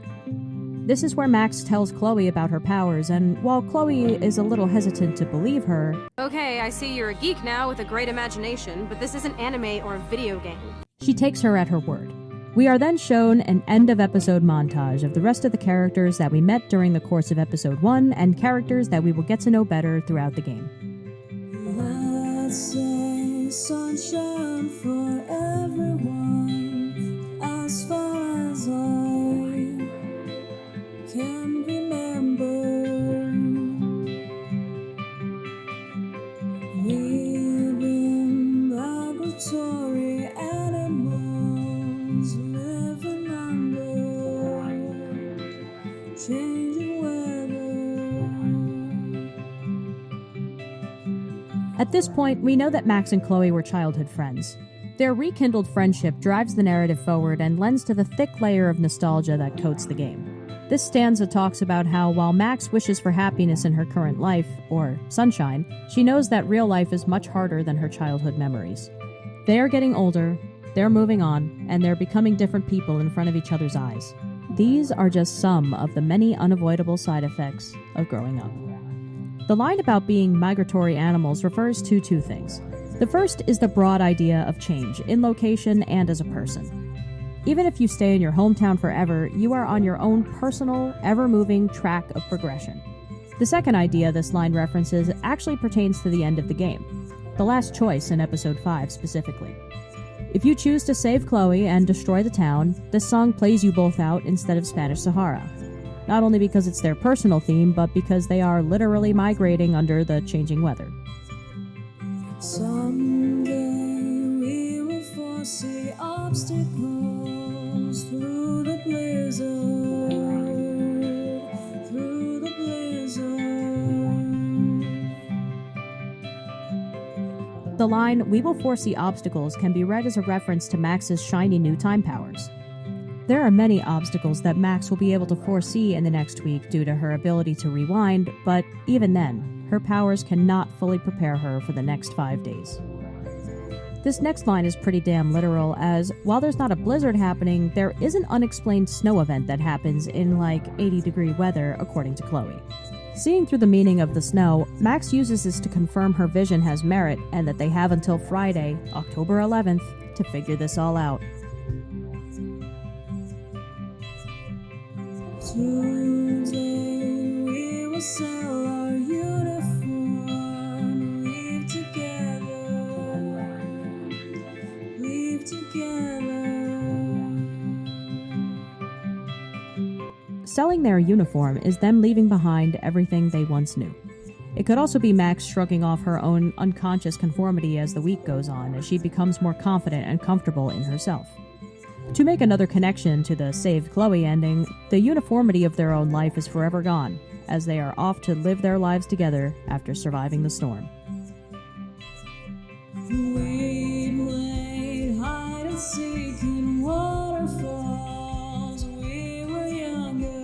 This is where Max tells Chloe about her powers, and while Chloe is a little hesitant to believe her... Okay, I see you're a geek now with a great imagination, but this isn't anime or a video game. She takes her at her word. We are then shown an end-of-episode montage of the rest of the characters that we met during the course of episode 1, and characters that we will get to know better throughout the game. Let's say sunshine for everyone, as far as I can remember. Living migratory animals, living under changing weather. At this point, we know that Max and Chloe were childhood friends. Their rekindled friendship drives the narrative forward and lends to the thick layer of nostalgia that coats the game. This stanza talks about how while Max wishes for happiness in her current life, or sunshine, she knows that real life is much harder than her childhood memories. They are getting older, they're moving on, and they're becoming different people in front of each other's eyes. These are just some of the many unavoidable side effects of growing up. The line about being migratory animals refers to two things. The first is the broad idea of change, in location and as a person. Even if you stay in your hometown forever, you are on your own personal, ever-moving track of progression. The second idea this line references actually pertains to the end of the game, the last choice in episode 5 specifically. If you choose to save Chloe and destroy the town, this song plays you both out instead of Spanish Sahara. Not only because it's their personal theme, but because they are literally migrating under the changing weather. Someday we will foresee obstacles through the blizzard, through the blizzard. The line, "We will foresee obstacles," can be read as a reference to Max's shiny new time powers. There are many obstacles that Max will be able to foresee in the next week due to her ability to rewind, but even then, her powers cannot fully prepare her for the next 5 days. This next line is pretty damn literal, as while there's not a blizzard happening, there is an unexplained snow event that happens in like 80-degree weather, according to Chloe. Seeing through the meaning of the snow, Max uses this to confirm her vision has merit and that they have until Friday, October 11th, to figure this all out. Today we will sell our uniform, leave together. Selling their uniform is them leaving behind everything they once knew. It could also be Max shrugging off her own unconscious conformity as the week goes on, as she becomes more confident and comfortable in herself. To make another connection to the Save Chloe ending, the uniformity of their own life is forever gone, as they are off to live their lives together after surviving the storm. We played hide and seek in waterfalls. We were younger.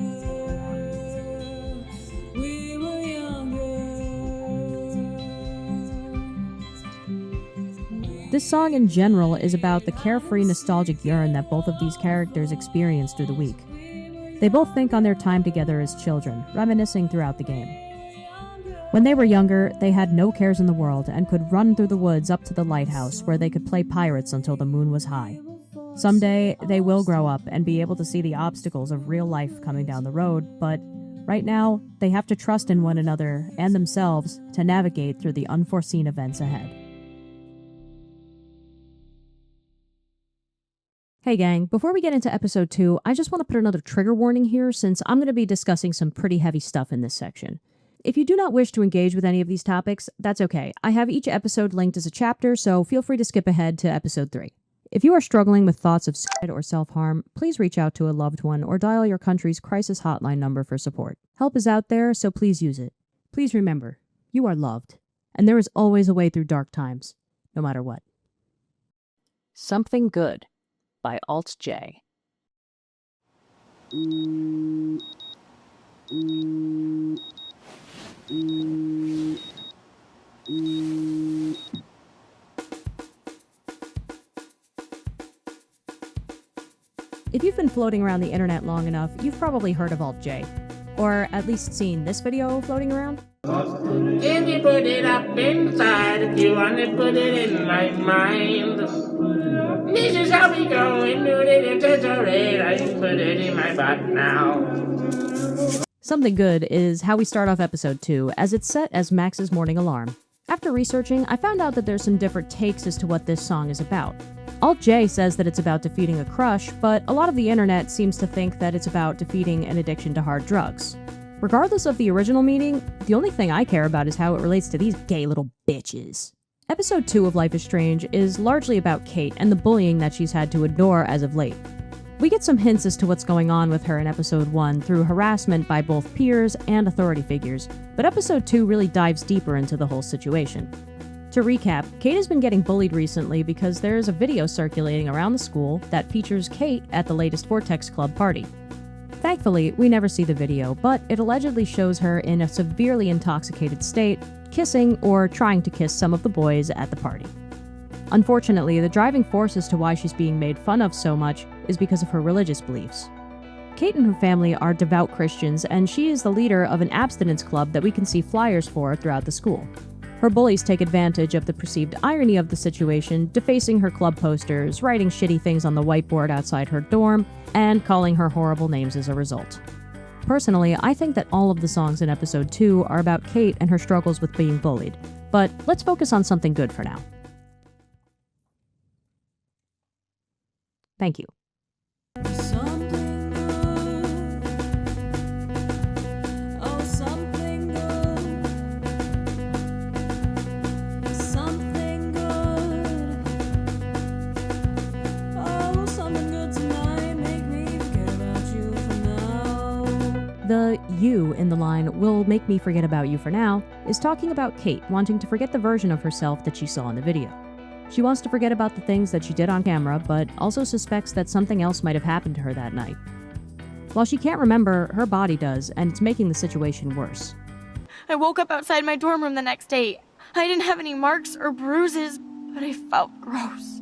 This song in general is about the carefree, nostalgic yearn that both of these characters experience through the week. They both think on their time together as children, reminiscing throughout the game. When they were younger, they had no cares in the world and could run through the woods up to the lighthouse where they could play pirates until the moon was high. Someday, they will grow up and be able to see the obstacles of real life coming down the road, but right now, they have to trust in one another and themselves to navigate through the unforeseen events ahead. Hey gang, before we get into episode 2, I just want to put another trigger warning here since I'm going to be discussing some pretty heavy stuff in this section. If you do not wish to engage with any of these topics, that's okay. I have each episode linked as a chapter, so feel free to skip ahead to episode 3. If you are struggling with thoughts of suicide or self-harm, please reach out to a loved one or dial your country's crisis hotline number for support. Help is out there, so please use it. Please remember, you are loved, and there is always a way through dark times, no matter what. Something Good by Alt J. If you've been floating around the internet long enough, you've probably heard of Alt J. Or at least seen this video floating around. If you put it up inside, if you want to put it in my mind. This is how we go and do it, it's alright, I can put it in my butt now. Something Good is how we start off episode 2, as it's set as Max's morning alarm. After researching, I found out that there's some different takes as to what this song is about. Alt J says that it's about defeating a crush, but a lot of the internet seems to think that it's about defeating an addiction to hard drugs. Regardless of the original meaning, the only thing I care about is how it relates to these gay little bitches. Episode 2 of Life is Strange is largely about Kate and the bullying that she's had to endure as of late. We get some hints as to what's going on with her in episode 1 through harassment by both peers and authority figures, but episode 2 really dives deeper into the whole situation. To recap, Kate has been getting bullied recently because there is a video circulating around the school that features Kate at the latest Vortex Club party. Thankfully, we never see the video, but it allegedly shows her in a severely intoxicated state, kissing or trying to kiss some of the boys at the party. Unfortunately, the driving force as to why she's being made fun of so much is because of her religious beliefs. Kate and her family are devout Christians, and she is the leader of an abstinence club that we can see flyers for throughout the school. Her bullies take advantage of the perceived irony of the situation, defacing her club posters, writing shitty things on the whiteboard outside her dorm, and calling her horrible names as a result. Personally, I think that all of the songs in episode 2 are about Kate and her struggles with being bullied, but let's focus on something good for now. Thank you. Something good. Oh, something good. Something good. Oh, something good tonight. Make me forget about you for now. The "you" in the line, "will make me forget about you for now," is talking about Kate wanting to forget the version of herself that she saw in the video. She wants to forget about the things that she did on camera, but also suspects that something else might have happened to her that night. While she can't remember, her body does, and it's making the situation worse. I woke up outside my dorm room the next day. I didn't have any marks or bruises, but I felt gross.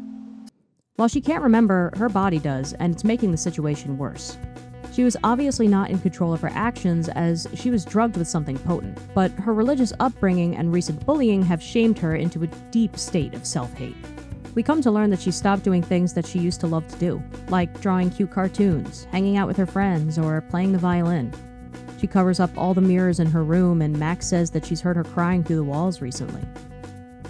While she can't remember, her body does, and it's making the situation worse. She was obviously not in control of her actions as she was drugged with something potent, but her religious upbringing and recent bullying have shamed her into a deep state of self-hate. We come to learn that she stopped doing things that she used to love to do, like drawing cute cartoons, hanging out with her friends, or playing the violin. She covers up all the mirrors in her room, and Max says that she's heard her crying through the walls recently.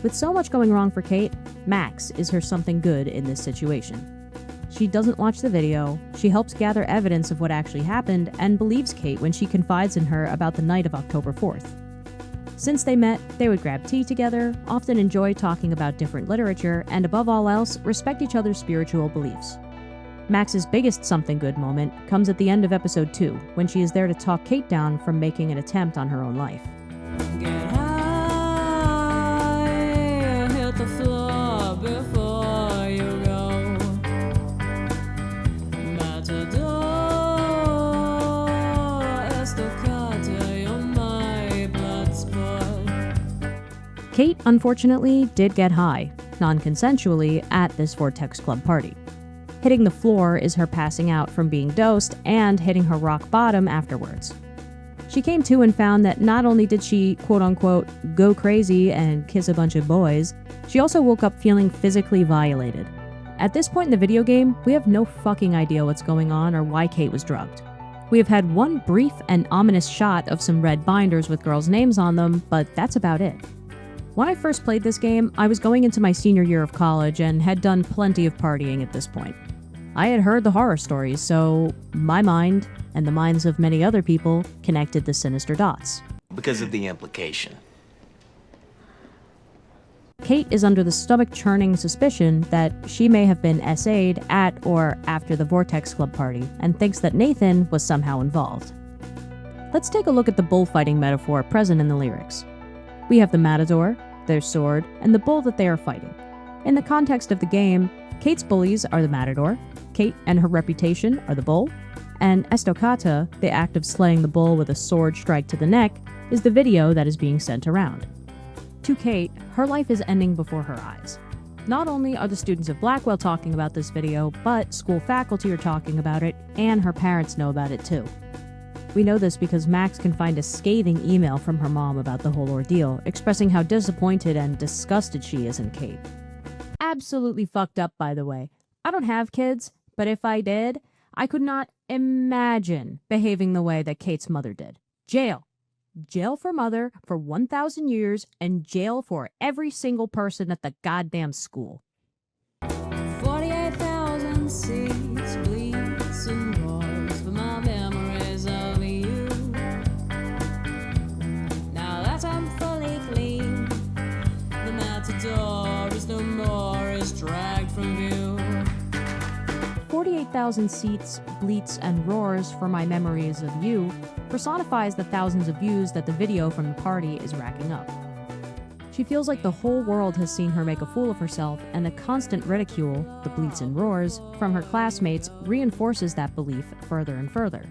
With so much going wrong for Kate, Max is her something good in this situation. She doesn't watch the video, she helps gather evidence of what actually happened, and believes Kate when she confides in her about the night of October 4th. Since they met, they would grab tea together, often enjoy talking about different literature, and above all else, respect each other's spiritual beliefs. Max's biggest something good moment comes at the end of episode 2, when she is there to talk Kate down from making an attempt on her own life. Get high, hit the floor before you go. Kate, unfortunately, did get high, non-consensually, at this Vortex Club party. Hitting the floor is her passing out from being dosed and hitting her rock bottom afterwards. She came to and found that not only did she, quote-unquote, go crazy and kiss a bunch of boys, she also woke up feeling physically violated. At this point in the video game, we have no fucking idea what's going on or why Kate was drugged. We have had one brief and ominous shot of some red binders with girls' names on them, but that's about it. When I first played this game, I was going into my senior year of college and had done plenty of partying at this point. I had heard the horror stories, so my mind, and the minds of many other people, connected the sinister dots. Because of the implication. Kate is under the stomach-churning suspicion that she may have been SA'd at or after the Vortex Club party, and thinks that Nathan was somehow involved. Let's take a look at the bullfighting metaphor present in the lyrics. We have the matador, their sword, and the bull that they are fighting. In the context of the game, Kate's bullies are the matador, Kate and her reputation are the bull, and estocata, the act of slaying the bull with a sword strike to the neck, is the video that is being sent around. To Kate, her life is ending before her eyes. Not only are the students of Blackwell talking about this video, but school faculty are talking about it, and her parents know about it too. We know this because Max can find a scathing email from her mom about the whole ordeal, expressing how disappointed and disgusted she is in Kate. Absolutely fucked up, by the way. I don't have kids, but if I did, I could not imagine behaving the way that Kate's mother did. Jail. Jail for mother for 1,000 years, and jail for every single person at the goddamn school. 48,000 seats, bleeds and roars for my memories of you. Now that I'm fully clean, the matador is no more, is dragged from view. 48,000 seats, bleats, and roars for my memories of you personifies the thousands of views that the video from the party is racking up. She feels like the whole world has seen her make a fool of herself, and the constant ridicule, the bleats and roars, from her classmates reinforces that belief further and further.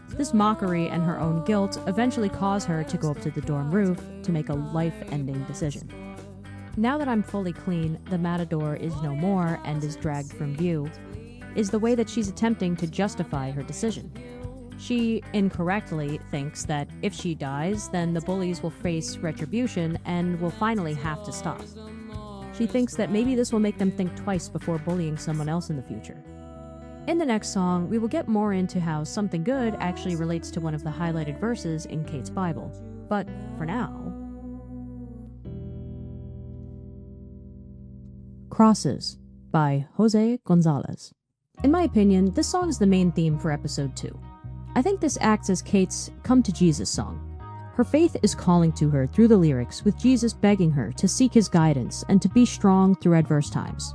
This mockery and her own guilt eventually cause her to go up to the dorm roof to make a life-ending decision. Now that I'm fully clean, the matador is no more and is dragged from view, is the way that she's attempting to justify her decision. She incorrectly thinks that if she dies, then the bullies will face retribution and will finally have to stop. She thinks that maybe this will make them think twice before bullying someone else in the future. In the next song, we will get more into how something good actually relates to one of the highlighted verses in Kate's Bible. But for now... Crosses by José González. In my opinion, this song is the main theme for episode 2. I think this acts as Kate's come to Jesus song. Her faith is calling to her through the lyrics, with Jesus begging her to seek his guidance and to be strong through adverse times.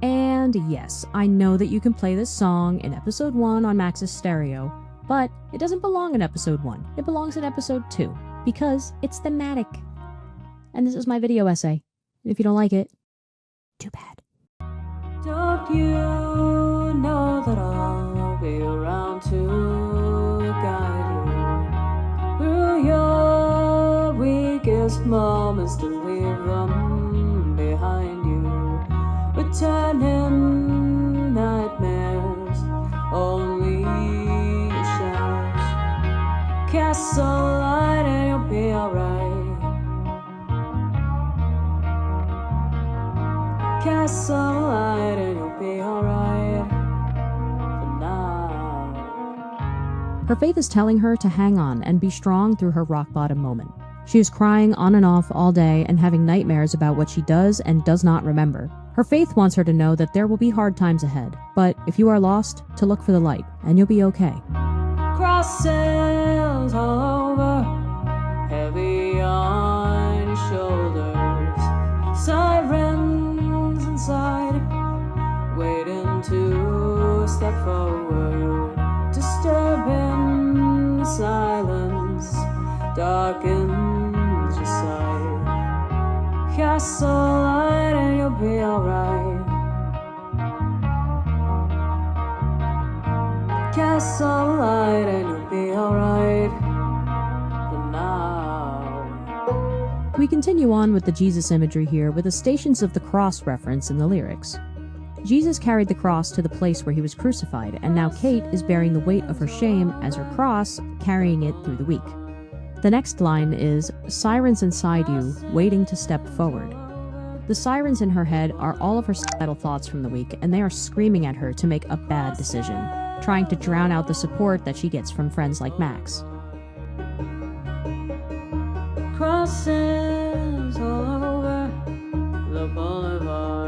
And yes, I know that you can play this song in episode 1 on Max's stereo, but it doesn't belong in episode 1. It belongs in episode 2, because it's thematic. And this is my video essay. If you don't like it, Too bad. Don't you know that I'll be around to guide you through your weakest moments, to leave them behind you, returning nightmares, only shadows. Cast some light and you'll be alright. Cast some light and you'll be alright for now. Her faith is telling her to hang on and be strong through her rock bottom moment. She is crying on and off all day and having nightmares about what she does and does not remember. Her faith wants her to know that there will be hard times ahead, but if you are lost, to look for the light, and you'll be okay. Crosses all over, heavy on your shoulders. Sirens inside, waiting to step forward. Disturbing the silence, darkens your sight. Cast some light and you'll be alright. Cast some light and you'll be alright for now. We continue on with the Jesus imagery here with the Stations of the Cross reference in the lyrics. Jesus carried the cross to the place where he was crucified, and now Kate is bearing the weight of her shame as her cross, carrying it through the week. The next line is, sirens inside you, waiting to step forward. The sirens in her head are all of her suicidal thoughts from the week, and they are screaming at her to make a bad decision, trying to drown out the support that she gets from friends like Max. Crosses all over the boulevard.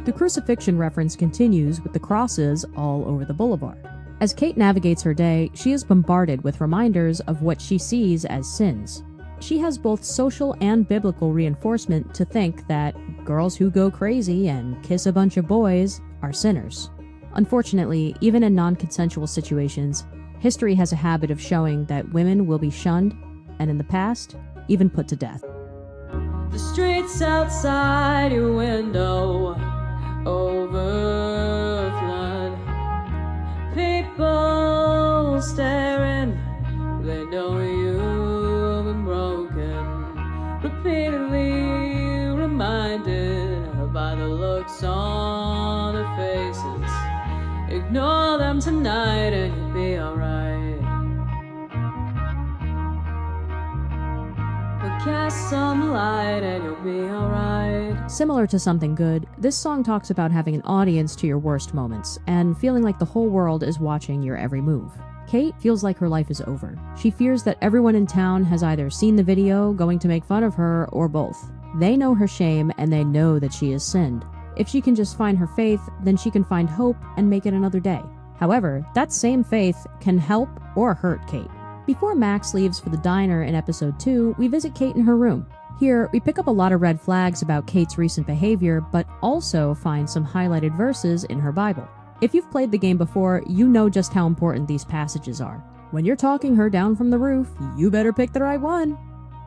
The crucifixion reference continues with the crosses all over the boulevard. As Kate navigates her day, she is bombarded with reminders of what she sees as sins. She has both social and biblical reinforcement to think that girls who go crazy and kiss a bunch of boys are sinners. Unfortunately, even in non-consensual situations, history has a habit of showing that women will be shunned, and in the past, even put to death. The streets outside your window overflood. People staring, they know you've been broken. Repeatedly reminded by the looks on their faces. Ignore them tonight and you'll be alright. Cast some light and you'll be alright. Similar to Something Good, this song talks about having an audience to your worst moments and feeling like the whole world is watching your every move. Kate feels like her life is over. She fears that everyone in town has either seen the video, going to make fun of her, or both. They know her shame and they know that she has sinned. If she can just find her faith, then she can find hope and make it another day. However, that same faith can help or hurt Kate. Before Max leaves for the diner in episode 2, we visit Kate in her room. Here, we pick up a lot of red flags about Kate's recent behavior, but also find some highlighted verses in her Bible. If you've played the game before, you know just how important these passages are. When you're talking her down from the roof, you better pick the right one.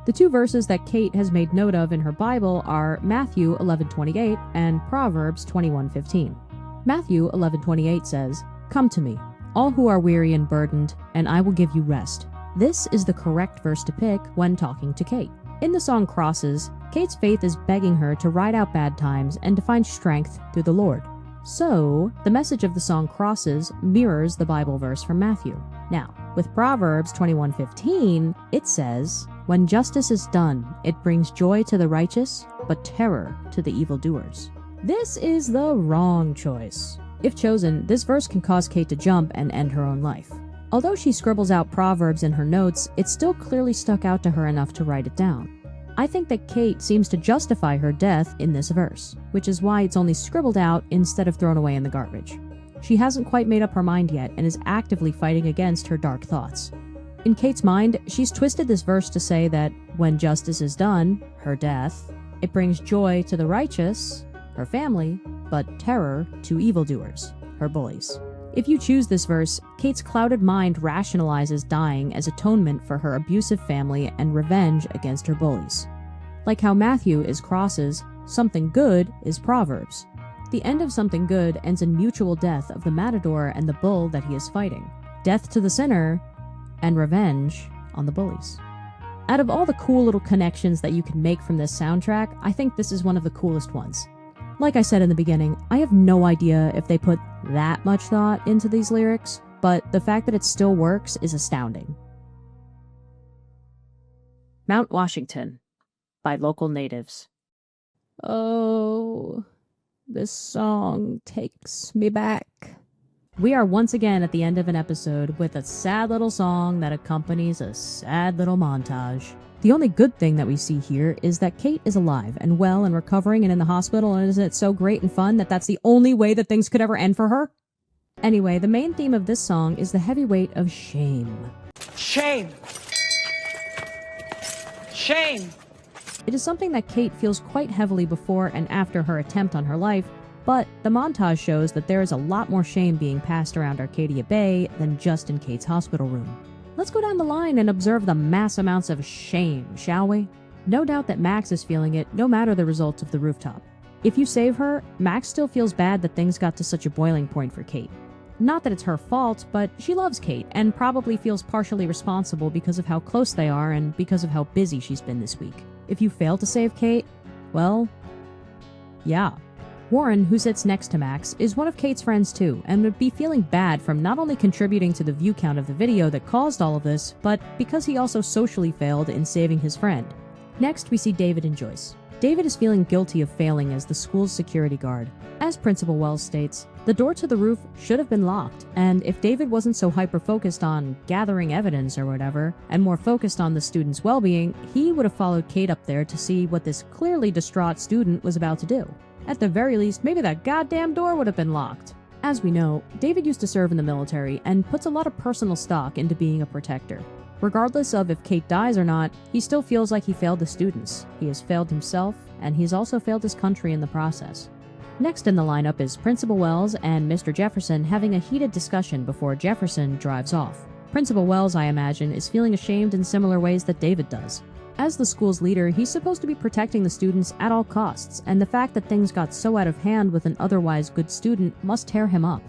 The two verses that Kate has made note of in her Bible are Matthew 11:28 and Proverbs 21:15. Matthew 11:28 says, "Come to me, all who are weary and burdened, and I will give you rest." This is the correct verse to pick when talking to Kate. In the song Crosses, Kate's faith is begging her to ride out bad times and to find strength through the Lord. So, the message of the song Crosses mirrors the Bible verse from Matthew. Now, with Proverbs 21:15, it says, "When justice is done, it brings joy to the righteous, but terror to the evildoers." This is the wrong choice. If chosen, this verse can cause Kate to jump and end her own life. Although she scribbles out Proverbs in her notes, it still clearly stuck out to her enough to write it down. I think that Kate seems to justify her death in this verse, which is why it's only scribbled out instead of thrown away in the garbage. She hasn't quite made up her mind yet and is actively fighting against her dark thoughts. In Kate's mind, she's twisted this verse to say that when justice is done, her death, it brings joy to the righteous, her family, but terror to evildoers, her bullies. If you choose this verse, Kate's clouded mind rationalizes dying as atonement for her abusive family and revenge against her bullies. Like how Matthew is crosses, Something good is Proverbs. The end of Something Good ends in mutual death of the matador and the bull that he is fighting. Death to the sinner, and revenge on the bullies. Out of all the cool little connections that you can make from this soundtrack, I think this is one of the coolest ones. Like I said in the beginning, I have no idea if they put that much thought into these lyrics, but the fact that it still works is astounding. Mount Washington by Local Natives. Oh, this song takes me back. We are once again at the end of an episode with a sad little song that accompanies a sad little montage. The only good thing that we see here is that Kate is alive and well and recovering and in the hospital, and isn't it so great and fun that that's the only way that things could ever end for her? Anyway, the main theme of this song is the heavy weight of shame. Shame! Shame! It is something that Kate feels quite heavily before and after her attempt on her life, but the montage shows that there is a lot more shame being passed around Arcadia Bay than just in Kate's hospital room. Let's go down the line and observe the mass amounts of shame, shall we? No doubt that Max is feeling it, no matter the results of the rooftop. If you save her, Max still feels bad that things got to such a boiling point for Kate. Not that it's her fault, but she loves Kate and probably feels partially responsible because of how close they are and because of how busy she's been this week. If you fail to save Kate, well, yeah. Warren, who sits next to Max, is one of Kate's friends too, and would be feeling bad from not only contributing to the view count of the video that caused all of this, but because he also socially failed in saving his friend. Next, we see David and Joyce. David is feeling guilty of failing as the school's security guard. As Principal Wells states, the door to the roof should have been locked, and if David wasn't so hyper-focused on gathering evidence or whatever, and more focused on the student's well-being, he would have followed Kate up there to see what this clearly distraught student was about to do. At the very least, maybe that goddamn door would have been locked. As we know, David used to serve in the military and puts a lot of personal stock into being a protector. Regardless of if Kate dies or not, he still feels like he failed the students. He has failed himself, and he's also failed his country in the process. Next in the lineup is Principal Wells and Mr. Jefferson having a heated discussion before Jefferson drives off. Principal Wells, I imagine, is feeling ashamed in similar ways that David does. As the school's leader, he's supposed to be protecting the students at all costs, and the fact that things got so out of hand with an otherwise good student must tear him up.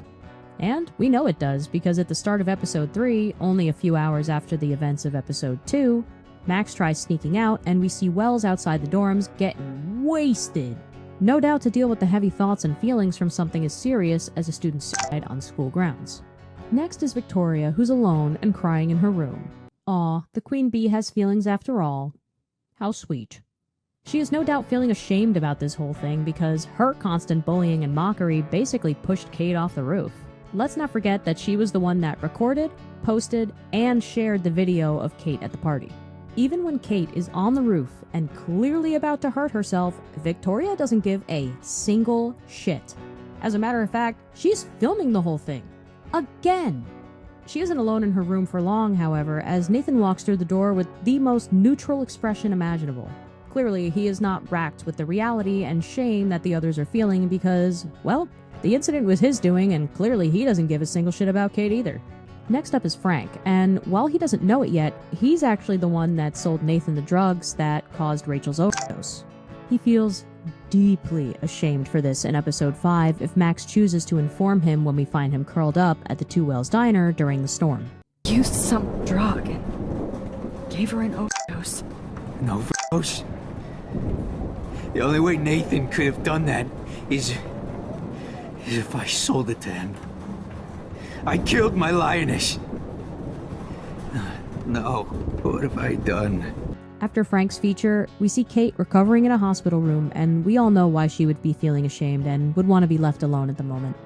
And we know it does, because at the start of Episode 3, only a few hours after the events of Episode 2, Max tries sneaking out, and we see Wells outside the dorms getting wasted. No doubt to deal with the heavy thoughts and feelings from something as serious as a student's suicide on school grounds. Next is Victoria, who's alone and crying in her room. Aw, the queen bee has feelings after all. How sweet. She is no doubt feeling ashamed about this whole thing because her constant bullying and mockery basically pushed Kate off the roof. Let's not forget that she was the one that recorded, posted, and shared the video of Kate at the party. Even when Kate is on the roof and clearly about to hurt herself, Victoria doesn't give a single shit. As a matter of fact, she's filming the whole thing. Again! She isn't alone in her room for long, however, as Nathan walks through the door with the most neutral expression imaginable. Clearly, he is not racked with the reality and shame that the others are feeling because, well, the incident was his doing and clearly he doesn't give a single shit about Kate either. Next up is Frank, and while he doesn't know it yet, he's actually the one that sold Nathan the drugs that caused Rachel's overdose. He feels deeply ashamed for this in Episode 5 if Max chooses to inform him when we find him curled up at the Two Wells Diner during the storm. Used some drug and gave her an overdose. An overdose? The only way Nathan could have done that is if I sold it to him. I killed my lioness. No, what have I done? After Frank's feature, we see Kate recovering in a hospital room, and we all know why she would be feeling ashamed and would want to be left alone at the moment.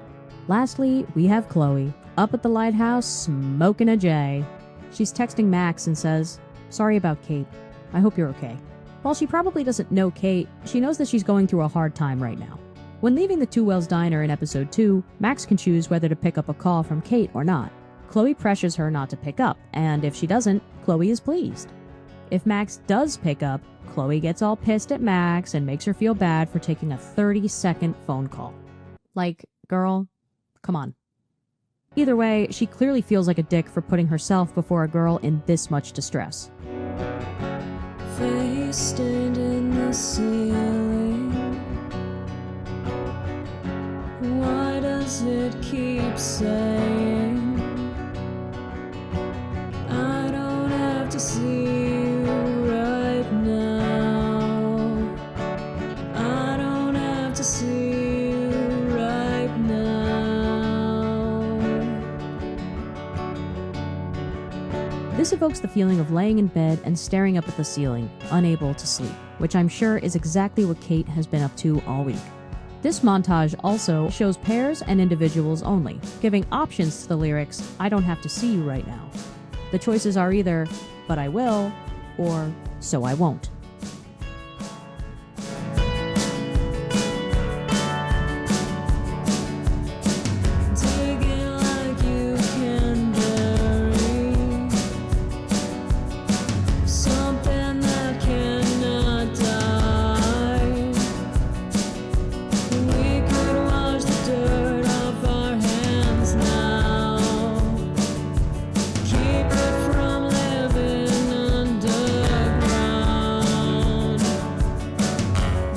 Lastly, we have Chloe, up at the lighthouse, smoking a J. She's texting Max and says, "Sorry about Kate. I hope you're okay." While she probably doesn't know Kate, she knows that she's going through a hard time right now. When leaving the Two Wells Diner in Episode 2, Max can choose whether to pick up a call from Kate or not. Chloe pressures her not to pick up, and if she doesn't, Chloe is pleased. If Max does pick up, Chloe gets all pissed at Max and makes her feel bad for taking a 30-second phone call. Like, girl, come on. Either way, she clearly feels like a dick for putting herself before a girl in this much distress. Face stained in the ceiling, Why does it keep saying I don't have to see you right now? I don't have to see you right now. This evokes the feeling of laying in bed and staring up at the ceiling, unable to sleep, which I'm sure is exactly what Kate has been up to all week. This montage also shows pairs and individuals only, giving options to the lyrics, I don't have to see you right now. The choices are either, but I will, or so I won't. Digging like you can bury something that cannot die. We could wash the dirt off our hands now. Keep it from living underground.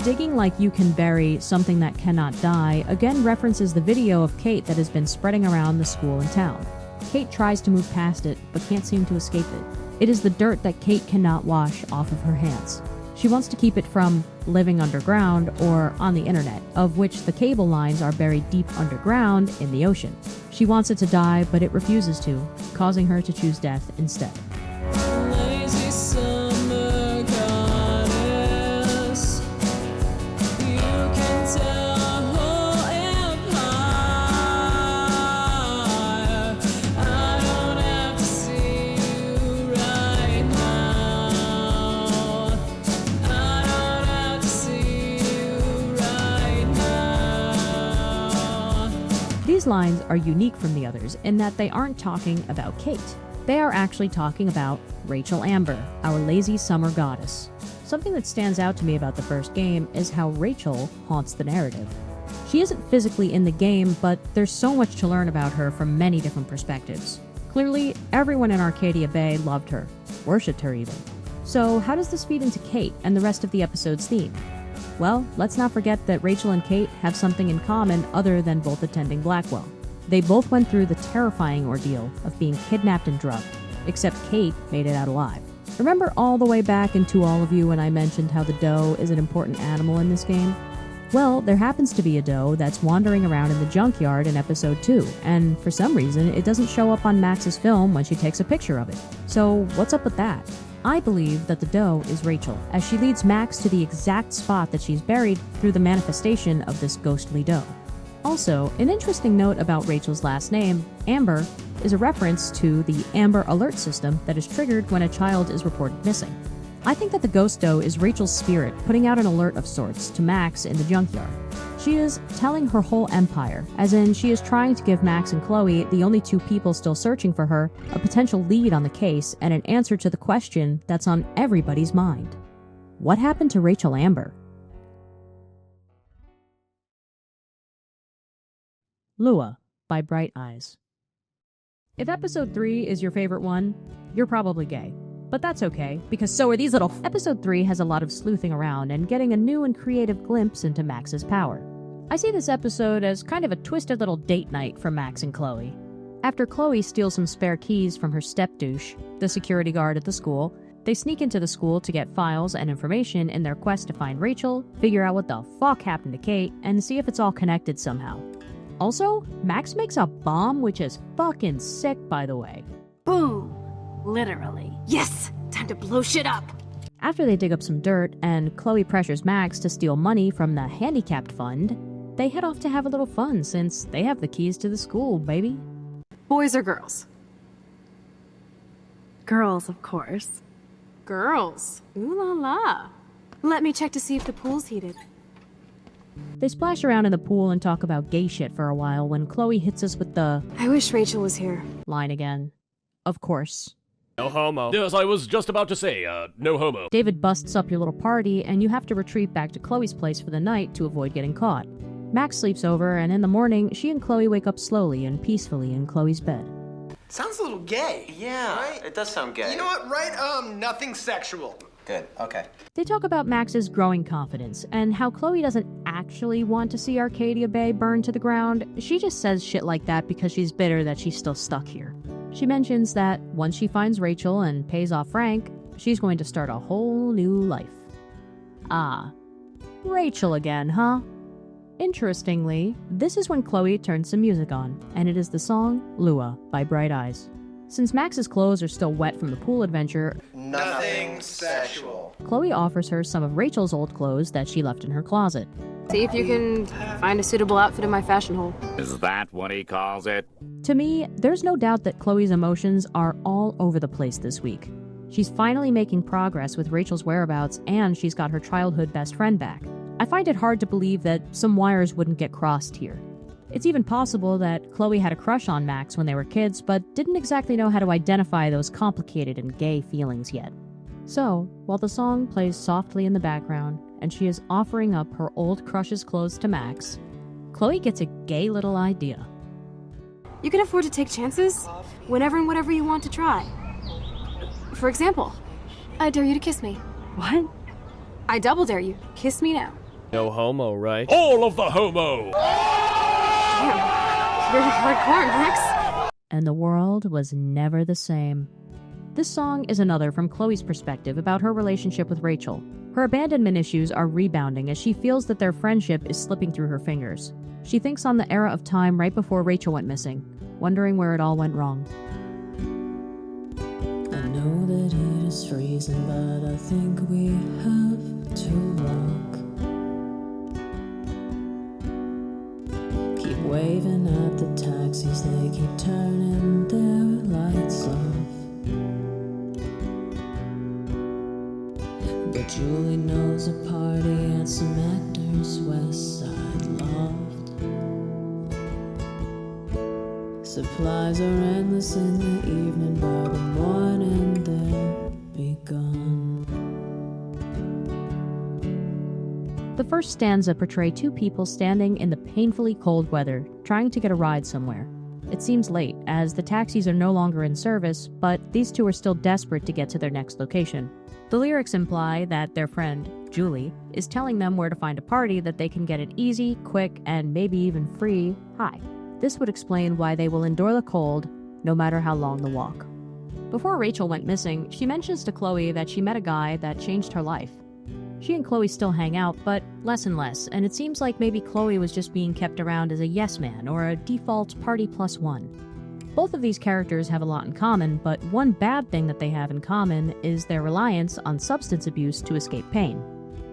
Digging like you can bury something that cannot die again references the video of Kate that has been spreading around the school and town. Kate tries to move past it, but can't seem to escape it. It is the dirt that Kate cannot wash off of her hands. She wants to keep it from living underground or on the internet, of which the cable lines are buried deep underground in the ocean. She wants it to die, but it refuses to, causing her to choose death instead. Lazy summer goddess, you can tell a whole empire. I don't have to see you right now. I don't have to see you right now. These lines are unique from the others in that they aren't talking about Kate. They are actually talking about Rachel Amber, our lazy summer goddess. Something that stands out to me about the first game is how Rachel haunts the narrative. She isn't physically in the game, but there's so much to learn about her from many different perspectives. Clearly, everyone in Arcadia Bay loved her, worshipped her even. So how does this feed into Kate and the rest of the episode's theme? Well, let's not forget that Rachel and Kate have something in common other than both attending Blackwell. They both went through the terrifying ordeal of being kidnapped and drugged, except Kate made it out alive. Remember all the way back into All of You when I mentioned how the doe is an important animal in this game? Well, there happens to be a doe that's wandering around in the junkyard in episode 2, and for some reason it doesn't show up on Max's film when she takes a picture of it. So what's up with that? I believe that the doe is Rachel, as she leads Max to the exact spot that she's buried through the manifestation of this ghostly doe. Also, an interesting note about Rachel's last name, Amber, is a reference to the Amber Alert system that is triggered when a child is reported missing. I think that the ghost doe is Rachel's spirit putting out an alert of sorts to Max in the junkyard. She is telling her whole empire, as in she is trying to give Max and Chloe, the only two people still searching for her, a potential lead on the case and an answer to the question that's on everybody's mind. What happened to Rachel Amber? Lua by Bright Eyes. If episode 3 is your favorite one, you're probably gay. But that's okay, because so are these little Episode 3 has a lot of sleuthing around and getting a new and creative glimpse into Max's power. I see this episode as kind of a twisted little date night for Max and Chloe. After Chloe steals some spare keys from her step-douche, the security guard at the school, they sneak into the school to get files and information in their quest to find Rachel, figure out what the fuck happened to Kate, and see if it's all connected somehow. Also, Max makes a bomb, which is fucking sick, by the way. Boom! Literally. Yes! Time to blow shit up! After they dig up some dirt, and Chloe pressures Max to steal money from the handicapped fund, they head off to have a little fun since they have the keys to the school, baby. Boys or girls? Girls, of course. Girls? Ooh la la. Let me check to see if the pool's heated. They splash around in the pool and talk about gay shit for a while when Chloe hits us with the I wish Rachel was here line again. Of course. No homo. Yes, I was just about to say, no homo. David busts up your little party and you have to retreat back to Chloe's place for the night to avoid getting caught. Max sleeps over and in the morning, she and Chloe wake up slowly and peacefully in Chloe's bed. Sounds a little gay. Yeah, right? It does sound gay. You know what, right? Nothing sexual. Good, okay. They talk about Max's growing confidence and how Chloe doesn't actually want to see Arcadia Bay burn to the ground. She just says shit like that because she's bitter that she's still stuck here. She mentions that once she finds Rachel and pays off Frank, she's going to start a whole new life. Ah, Rachel again, huh? Interestingly, this is when Chloe turns some music on, and it is the song Lua by Bright Eyes. Since Max's clothes are still wet from the pool adventure, Nothing sexual. Chloe offers her some of Rachel's old clothes that she left in her closet. See if you can find a suitable outfit in my fashion hole. Is that what he calls it? To me, there's no doubt that Chloe's emotions are all over the place this week. She's finally making progress with Rachel's whereabouts, and she's got her childhood best friend back. I find it hard to believe that some wires wouldn't get crossed here. It's even possible that Chloe had a crush on Max when they were kids, but didn't exactly know how to identify those complicated and gay feelings yet. So, while the song plays softly in the background, and she is offering up her old crush's clothes to Max, Chloe gets a gay little idea. You can afford to take chances whenever and whatever you want to try. For example, I dare you to kiss me. What? I double dare you. Kiss me now. No homo, right? All of the homo! Damn, you're hardcore, Max. And the world was never the same. This song is another from Chloe's perspective about her relationship with Rachel. Her abandonment issues are rebounding as she feels that their friendship is slipping through her fingers. She thinks on the era of time right before Rachel went missing, wondering where it all went wrong. I know that it is freezing, but I think we have to walk. Keep waving at the taxis, they keep turning their lights off. But Julie knows a party at Syd Matters West Side Loft. Supplies are endless in the evening, by the morning they'll be gone. The first stanza portrays two people standing in the painfully cold weather, trying to get a ride somewhere. It seems late, as the taxis are no longer in service, but these two are still desperate to get to their next location. The lyrics imply that their friend, Julie, is telling them where to find a party that they can get an easy, quick, and maybe even free high. This would explain why they will endure the cold, no matter how long the walk. Before Rachel went missing, she mentions to Chloe that she met a guy that changed her life. She and Chloe still hang out, but less and less, and it seems like maybe Chloe was just being kept around as a yes man or a default party plus one. Both of these characters have a lot in common, but one bad thing that they have in common is their reliance on substance abuse to escape pain.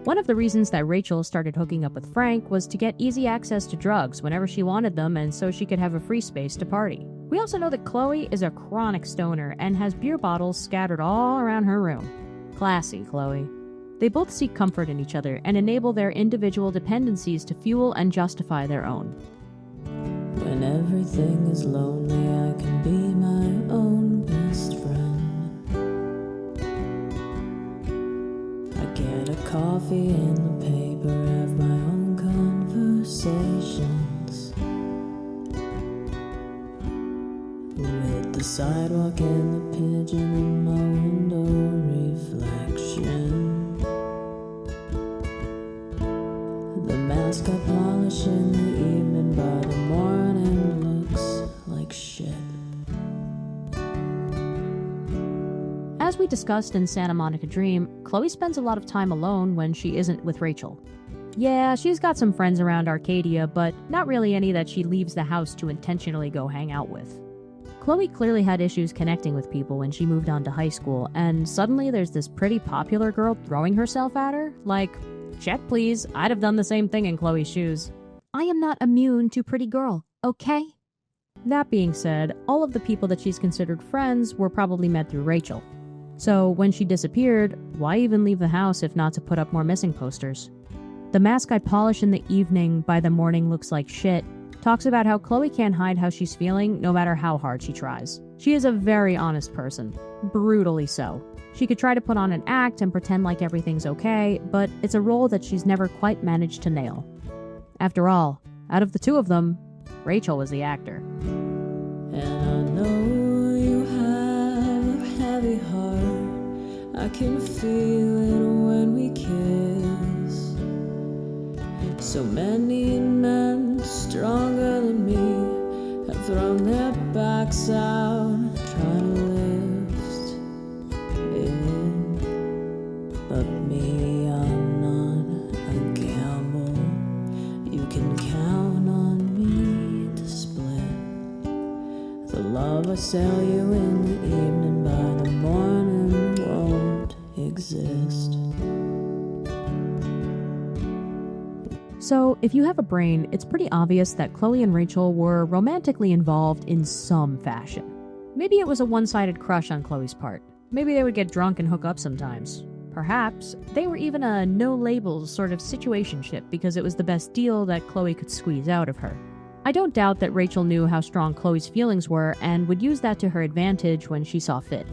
One of the reasons that Rachel started hooking up with Frank was to get easy access to drugs whenever she wanted them, and so she could have a free space to party. We also know that Chloe is a chronic stoner and has beer bottles scattered all around her room. Classy, Chloe. They both seek comfort in each other and enable their individual dependencies to fuel and justify their own. When everything is lonely, I can be my own best friend. I get a coffee in the paper, have my own conversations. With the sidewalk and the pigeon in my window reflection. The mask I polish in the evening, by the morning looks like shit. As we discussed in Santa Monica Dream, Chloe spends a lot of time alone when she isn't with Rachel. Yeah, she's got some friends around Arcadia, but not really any that she leaves the house to intentionally go hang out with. Chloe clearly had issues connecting with people when she moved on to high school, and suddenly there's this pretty popular girl throwing herself at her? Like, check please, I'd have done the same thing in Chloe's shoes. I am not immune to pretty girl, okay? That being said, all of the people that she's considered friends were probably met through Rachel. So when she disappeared, why even leave the house if not to put up more missing posters? The mask I polish in the evening, by the morning looks like shit, talks about how Chloe can't hide how she's feeling no matter how hard she tries. She is a very honest person, brutally so. She could try to put on an act and pretend like everything's okay, but it's a role that she's never quite managed to nail. After all, out of the two of them, Rachel was the actor. And I know you have a heavy heart, I can feel it when we kiss. So many men stronger than me have thrown their backs out, trying to lift it. But me, I'm not a gamble. You can count on me to split the love I sell you in the evening. By the morning won't exist. So, if you have a brain, it's pretty obvious that Chloe and Rachel were romantically involved in some fashion. Maybe it was a one-sided crush on Chloe's part. Maybe they would get drunk and hook up sometimes. Perhaps they were even a no-labels sort of situationship because it was the best deal that Chloe could squeeze out of her. I don't doubt that Rachel knew how strong Chloe's feelings were and would use that to her advantage when she saw fit.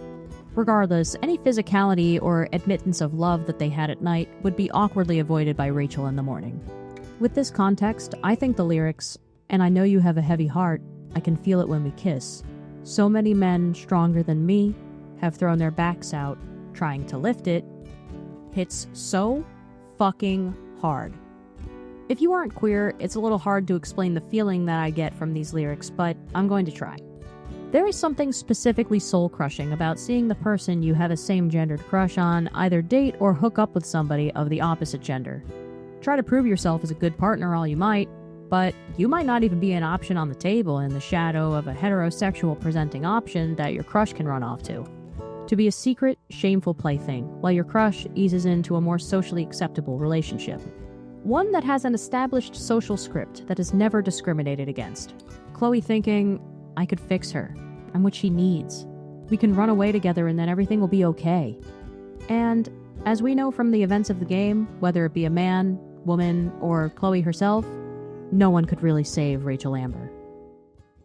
Regardless, any physicality or admittance of love that they had at night would be awkwardly avoided by Rachel in the morning. With this context, I think the lyrics, "And I know you have a heavy heart, I can feel it when we kiss. So many men stronger than me have thrown their backs out, trying to lift it," hits so fucking hard. If you aren't queer, it's a little hard to explain the feeling that I get from these lyrics, but I'm going to try. There is something specifically soul-crushing about seeing the person you have a same-gendered crush on either date or hook up with somebody of the opposite gender. Try to prove yourself as a good partner all you might, but you might not even be an option on the table in the shadow of a heterosexual presenting option that your crush can run off to. To be a secret, shameful plaything, while your crush eases into a more socially acceptable relationship. One that has an established social script that is never discriminated against. Chloe thinking, I could fix her. I'm what she needs. We can run away together and then everything will be okay. And, as we know from the events of the game, whether it be a man, woman, or Chloe herself, no one could really save Rachel Amber.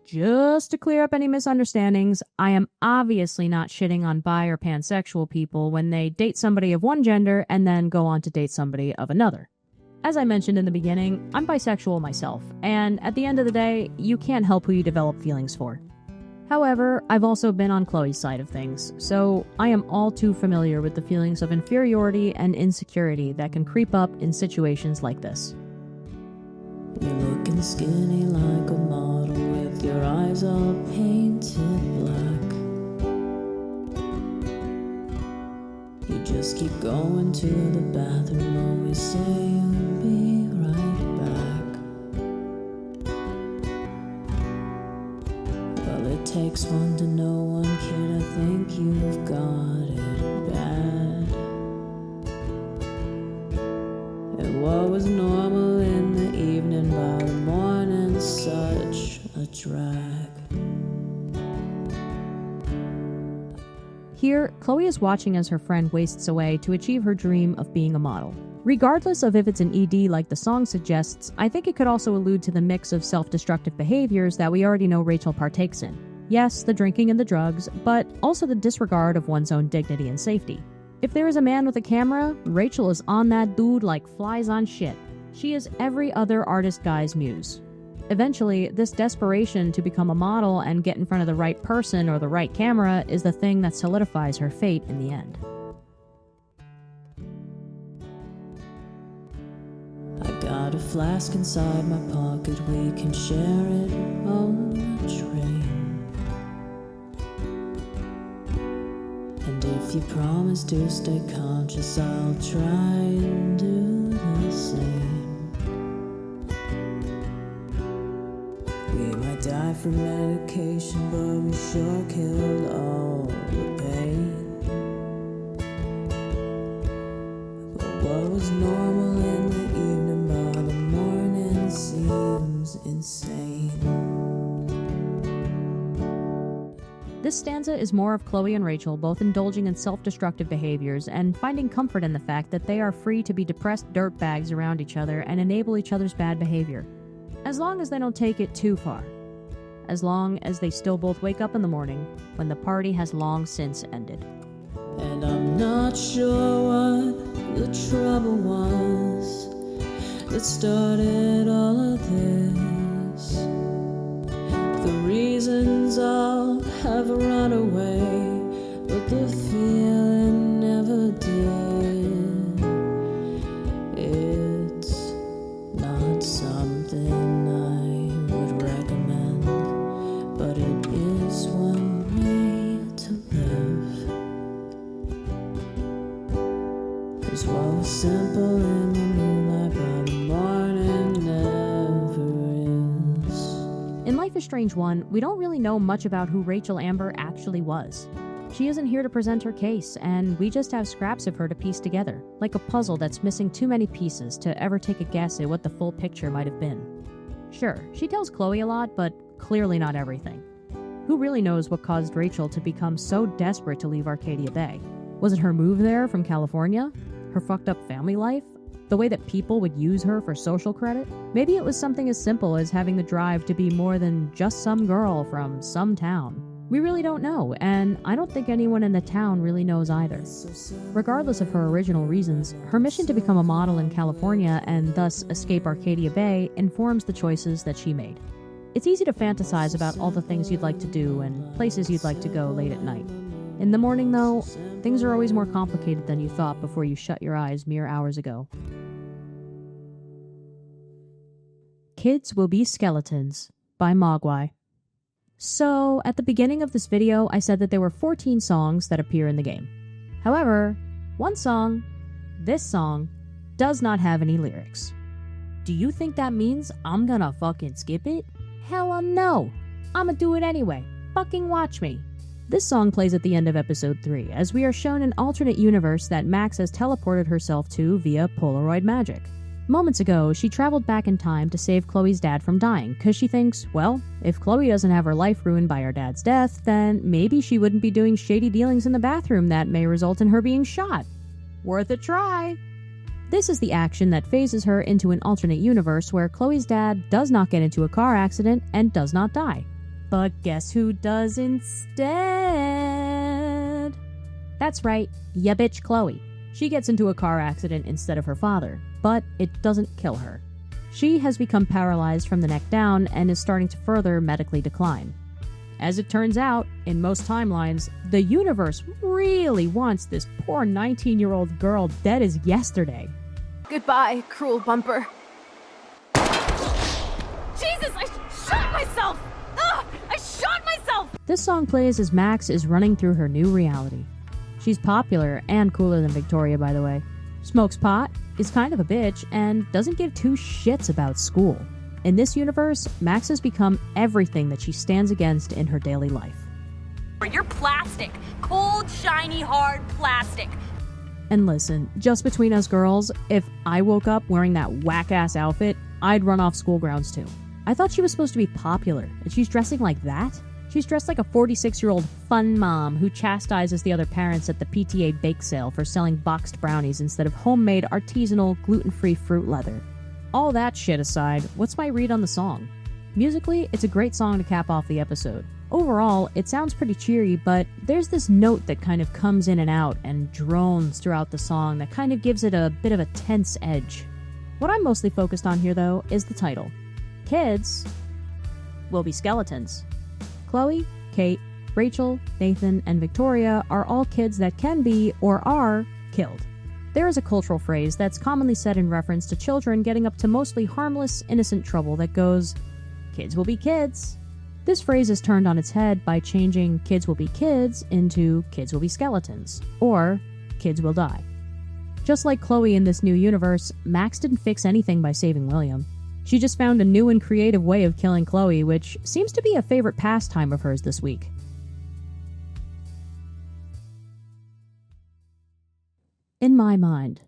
Just to clear up any misunderstandings, I am obviously not shitting on bi or pansexual people when they date somebody of one gender and then go on to date somebody of another. As I mentioned in the beginning, I'm bisexual myself, and at the end of the day, you can't help who you develop feelings for. However, I've also been on Chloe's side of things, so I am all too familiar with the feelings of inferiority and insecurity that can creep up in situations like this. You're looking skinny like a model with your eyes all painted black. You just keep going to the bathroom, always say you'll be right back. Well, it takes one to know one, kid, I think you've got it bad. And what was normal in the evening, by the morning, such a drag. Here, Chloe is watching as her friend wastes away to achieve her dream of being a model. Regardless of if it's an ED like the song suggests, I think it could also allude to the mix of self-destructive behaviors that we already know Rachel partakes in. Yes, the drinking and the drugs, but also the disregard of one's own dignity and safety. If there is a man with a camera, Rachel is on that dude like flies on shit. She is every other artist guy's muse. Eventually, this desperation to become a model and get in front of the right person or the right camera is the thing that solidifies her fate in the end. I got a flask inside my pocket, we can share it on the train. And if you promise to stay conscious, I'll try and do the same. We might die from medication, but we sure killed all the pain. But what was normal in the evening, by the morning, seems insane. This stanza is more of Chloe and Rachel both indulging in self-destructive behaviors and finding comfort in the fact that they are free to be depressed dirtbags around each other and enable each other's bad behavior. As long as they don't take it too far. As long as they still both wake up in the morning when the party has long since ended. And I'm not sure what the trouble was that started all of this. The reasons all have run away, but the feeling never did. It's not In Life is Strange 1, we don't really know much about who Rachel Amber actually was. She isn't here to present her case, and we just have scraps of her to piece together, like a puzzle that's missing too many pieces to ever take a guess at what the full picture might have been. Sure, she tells Chloe a lot, but clearly not everything. Who really knows what caused Rachel to become so desperate to leave Arcadia Bay? Was it her move there from California? Her fucked up family life? The way that people would use her for social credit? Maybe it was something as simple as having the drive to be more than just some girl from some town. We really don't know, and I don't think anyone in the town really knows either. Regardless of her original reasons, her mission to become a model in California and thus escape Arcadia Bay informs the choices that she made. It's easy to fantasize about all the things you'd like to do and places you'd like to go late at night. In the morning, though, things are always more complicated than you thought before you shut your eyes mere hours ago. Kids Will Be Skeletons by Mogwai. So, at the beginning of this video, I said that there were 14 songs that appear in the game. However, one song, this song, does not have any lyrics. Do you think that means I'm gonna fucking skip it? Hell no! I'ma do it anyway. Fucking watch me. This song plays at the end of episode 3, as we are shown an alternate universe that Max has teleported herself to via Polaroid magic. Moments ago, she traveled back in time to save Chloe's dad from dying, because she thinks, well, if Chloe doesn't have her life ruined by her dad's death, then maybe she wouldn't be doing shady dealings in the bathroom that may result in her being shot. Worth a try! This is the action that phases her into an alternate universe where Chloe's dad does not get into a car accident and does not die. But guess who does instead? That's right, ya bitch Chloe. She gets into a car accident instead of her father, but it doesn't kill her. She has become paralyzed from the neck down and is starting to further medically decline. As it turns out, in most timelines, the universe really wants this poor 19-year-old girl dead as yesterday. Goodbye, cruel bumper. Jesus, I shot myself! Ugh, I shot myself! This song plays as Max is running through her new reality. She's popular and cooler than Victoria, by the way. Smokes pot, is kind of a bitch, and doesn't give two shits about school. In this universe, Max has become everything that she stands against in her daily life. You're plastic. Cold, shiny, hard plastic. And listen, just between us girls, if I woke up wearing that whack-ass outfit, I'd run off school grounds too. I thought she was supposed to be popular, and she's dressing like that? She's dressed like a 46-year-old fun mom who chastises the other parents at the PTA bake sale for selling boxed brownies instead of homemade, artisanal, gluten-free fruit leather. All that shit aside, what's my read on the song? Musically, it's a great song to cap off the episode. Overall, it sounds pretty cheery, but there's this note that kind of comes in and out and drones throughout the song that kind of gives it a bit of a tense edge. What I'm mostly focused on here, though, is the title. Kids Will Be Skeletons. Chloe, Kate, Rachel, Nathan, and Victoria are all kids that can be, or are, killed. There is a cultural phrase that's commonly said in reference to children getting up to mostly harmless, innocent trouble that goes, kids will be kids. This phrase is turned on its head by changing kids will be kids into kids will be skeletons, or kids will die. Just like Chloe in this new universe, Max didn't fix anything by saving William. She just found a new and creative way of killing Chloe, which seems to be a favorite pastime of hers this week. In My Mind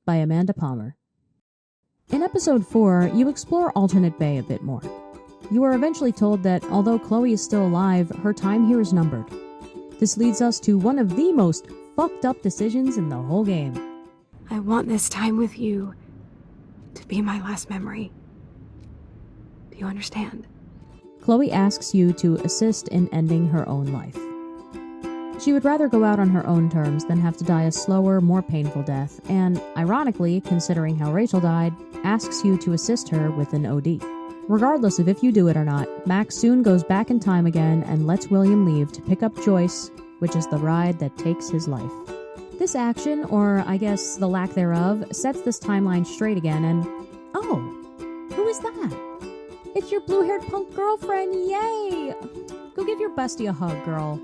by Amanda Palmer. In episode 4, you explore Alternate Bay a bit more. You are eventually told that although Chloe is still alive, her time here is numbered. This leads us to one of the most fucked up decisions in the whole game. I want this time with you to be my last memory. Do you understand? Chloe asks you to assist in ending her own life. She would rather go out on her own terms than have to die a slower, more painful death, and, ironically, considering how Rachel died, asks you to assist her with an OD. Regardless of if you do it or not, Max soon goes back in time again and lets William leave to pick up Joyce, which is the ride that takes his life. This action, or I guess the lack thereof, sets this timeline straight again and... oh, who is that? It's your blue-haired punk girlfriend, yay! Go give your bestie a hug, girl.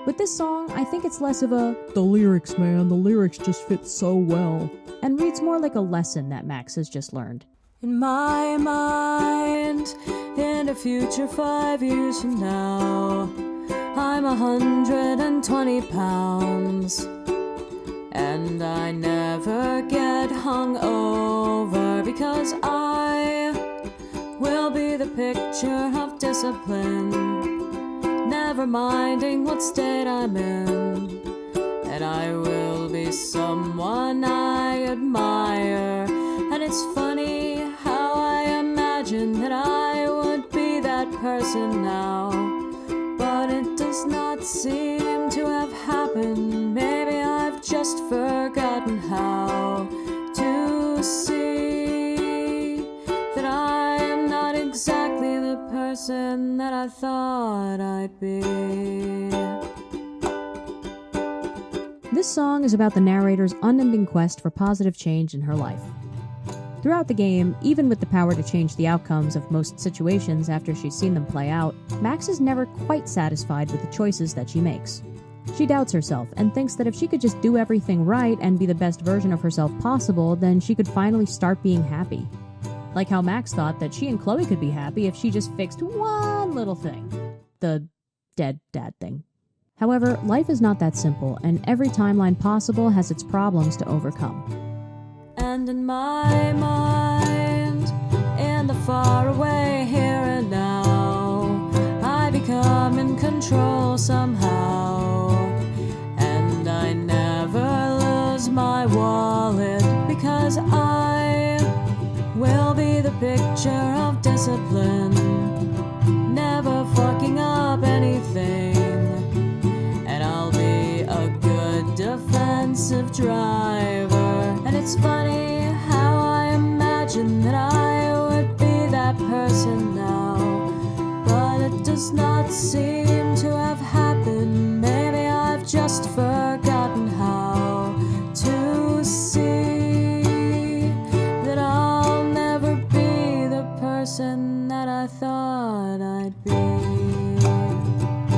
With this song, I think it's less of a, the lyrics, man, the lyrics just fit so well, and reads more like a lesson that Max has just learned. In my mind, in the future 5 years from now, I'm 120 pounds. And I never get hungover because I will be the picture of discipline, never minding what state I'm in. And I will be someone I admire. And it's funny how I imagine that I would be that person now, but it does not seem to have happened. Maybe I've just forgotten how to see that I am not exactly the person that I thought I'd be. This song is about the narrator's unending quest for positive change in her life. Throughout the game, even with the power to change the outcomes of most situations after she's seen them play out, Max is never quite satisfied with the choices that she makes. She doubts herself and thinks that if she could just do everything right and be the best version of herself possible, then she could finally start being happy. Like how Max thought that she and Chloe could be happy if she just fixed one little thing. The dead dad thing. However, life is not that simple, and every timeline possible has its problems to overcome. And in my mind, in the faraway here and now, I become in control somehow. And I never lose my wallet because I will be the picture of discipline, never fucking up anything. And I'll be a good defensive driver. And it's funny how I imagine that I would be that person now, but it does not seem to have happened. Maybe I've just forgotten how to see that I'll never be the person that I thought I'd be.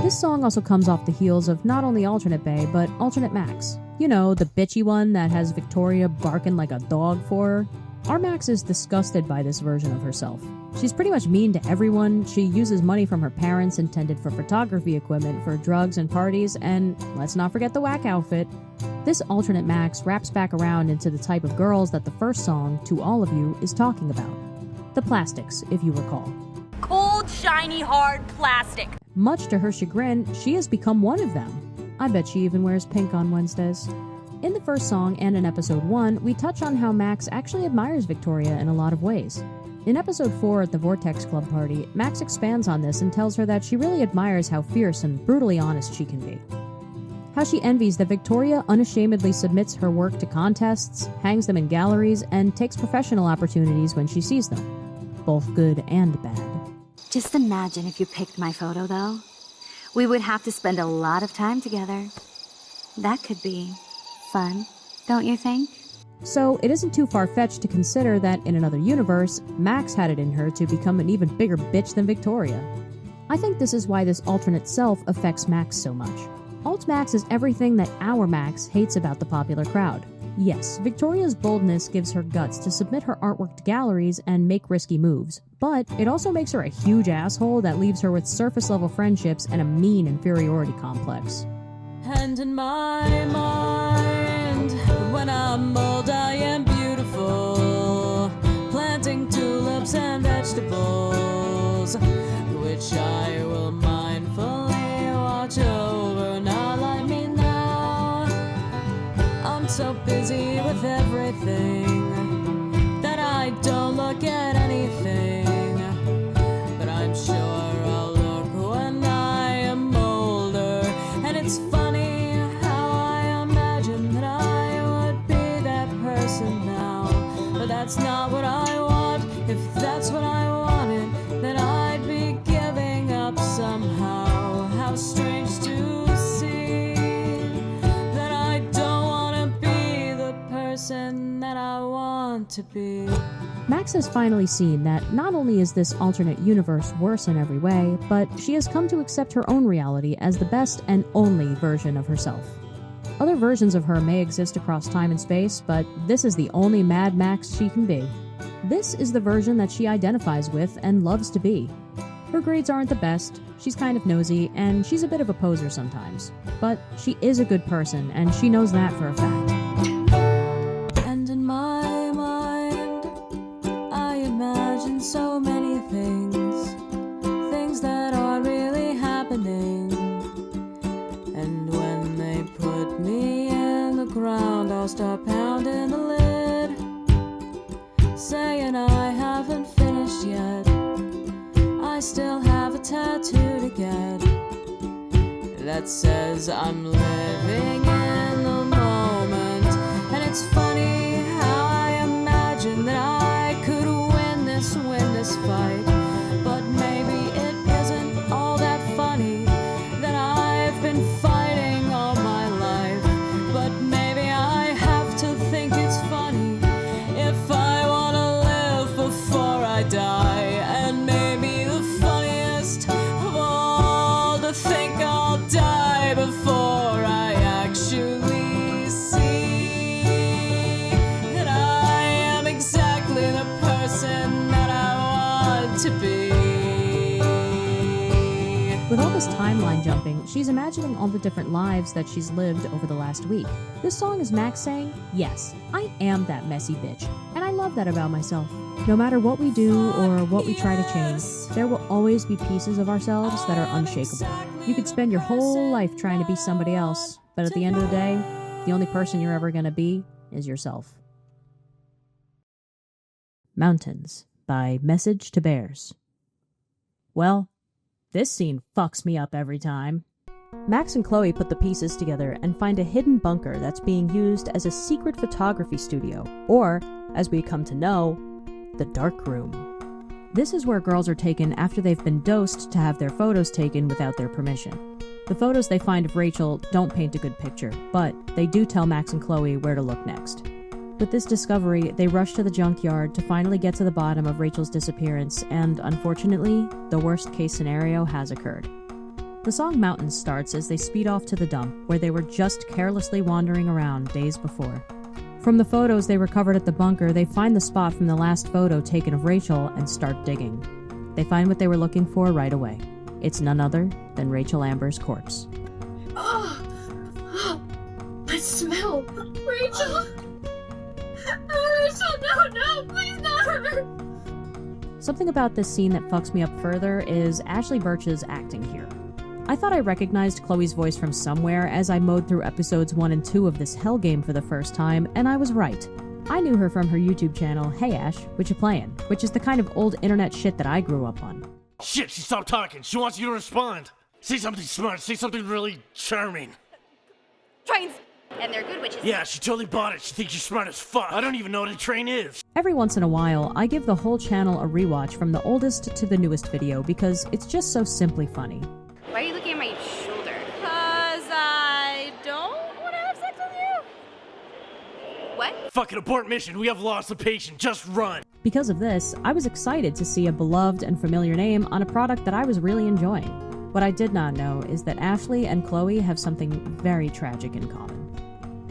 This song also comes off the heels of not only Alternate Bay, but Alternate Max. You know, the bitchy one that has Victoria barking like a dog for her. Our Max is disgusted by this version of herself. She's pretty much mean to everyone. She uses money from her parents intended for photography equipment for drugs and parties, and let's not forget the whack outfit. This Alternate Max wraps back around into the type of girls that the first song, To All of You, is talking about. The plastics, if you recall. Cold, shiny, hard plastic. Much to her chagrin, she has become one of them. I bet she even wears pink on Wednesdays. In the first song and in episode 1, we touch on how Max actually admires Victoria in a lot of ways. In episode 4 at the Vortex Club party, Max expands on this and tells her that she really admires how fierce and brutally honest she can be. How she envies that Victoria unashamedly submits her work to contests, hangs them in galleries, and takes professional opportunities when she sees them. Both good and bad. Just imagine if you picked my photo, though. We would have to spend a lot of time together. That could be fun, don't you think? So it isn't too far-fetched to consider that in another universe, Max had it in her to become an even bigger bitch than Victoria. I think this is why this alternate self affects Max so much. Alt Max is everything that our Max hates about the popular crowd. Yes, Victoria's boldness gives her guts to submit her artwork to galleries and make risky moves, but it also makes her a huge asshole that leaves her with surface-level friendships and a mean inferiority complex. And in my mind, when I'm old, I am beautiful, planting tulips and vegetables, which I will mindfully watch over. Not like me now. I'm so busy with everything that I don't look at anything, but I'm sure I'll look when I am older. And it's funny how I imagine that I would be that person now, but that's not what I want. If that's what I wanted, then I'd be giving up somehow. How strange to see that I don't want to be the person that I want to be. Max has finally seen that not only is this alternate universe worse in every way, but she has come to accept her own reality as the best and only version of herself. Other versions of her may exist across time and space, but this is the only Mad Max she can be. This is the version that she identifies with and loves to be. Her grades aren't the best, she's kind of nosy, and she's a bit of a poser sometimes. But she is a good person, and she knows that for a fact. And in my mind, I imagine so many things, things that aren't really happening. And when they put me in the ground, I'll start pounding the lid, saying I haven't finished yet. I still have a tattoo to get that says I'm living in the moment. And it's funny how I imagine that I could win this fight. But maybe it isn't all that funny that I've been fighting all my life. But maybe I have to think it's funny if I want to live before I die. And maybe the funniest of all to think I'll die before I actually see that I am exactly the person that I want to be. With all this timeline jumping, she's imagining all the different lives that she's lived over the last week. This song is Max saying, yes, I am that messy bitch, and I love that about myself. No matter what we do or what we try to change, there will always be pieces of ourselves that are unshakable. You could spend your whole life trying to be somebody else, but at the end of the day, the only person you're ever going to be is yourself. Mountains by Message to Bears. Well, this scene fucks me up every time. Max and Chloe put the pieces together and find a hidden bunker that's being used as a secret photography studio, or, as we come to know, the dark room. This is where girls are taken after they've been dosed to have their photos taken without their permission. The photos they find of Rachel don't paint a good picture, but they do tell Max and Chloe where to look next. With this discovery, they rush to the junkyard to finally get to the bottom of Rachel's disappearance, and unfortunately, the worst-case scenario has occurred. The song Mountains starts as they speed off to the dump, where they were just carelessly wandering around days before. From the photos they recovered at the bunker, they find the spot from the last photo taken of Rachel and start digging. They find what they were looking for right away. It's none other than Rachel Amber's corpse. Oh, I smell Rachel. Rachel, no, please not her. Something about this scene that fucks me up further is Ashley Birch's acting here. I thought I recognized Chloe's voice from somewhere as I mowed through episodes 1 and 2 of this hell game for the first time, and I was right. I knew her from her YouTube channel, Hey Ash, What You Playin', which is the kind of old internet shit that I grew up on. Shit, she stopped talking. She wants you to respond. Say something smart. Say something really charming. Trains! And they're good witches. Yeah, she totally bought it. She thinks you're smart as fuck. I don't even know what a train is. Every once in a while, I give the whole channel a rewatch from the oldest to the newest video because it's just so simply funny. Why are you looking at my shoulder? 'Cause I don't want to have sex with you. What? Fucking abort mission. We have lost the patient. Just run. Because of this, I was excited to see a beloved and familiar name on a product that I was really enjoying. What I did not know is that Ashley and Chloe have something very tragic in common.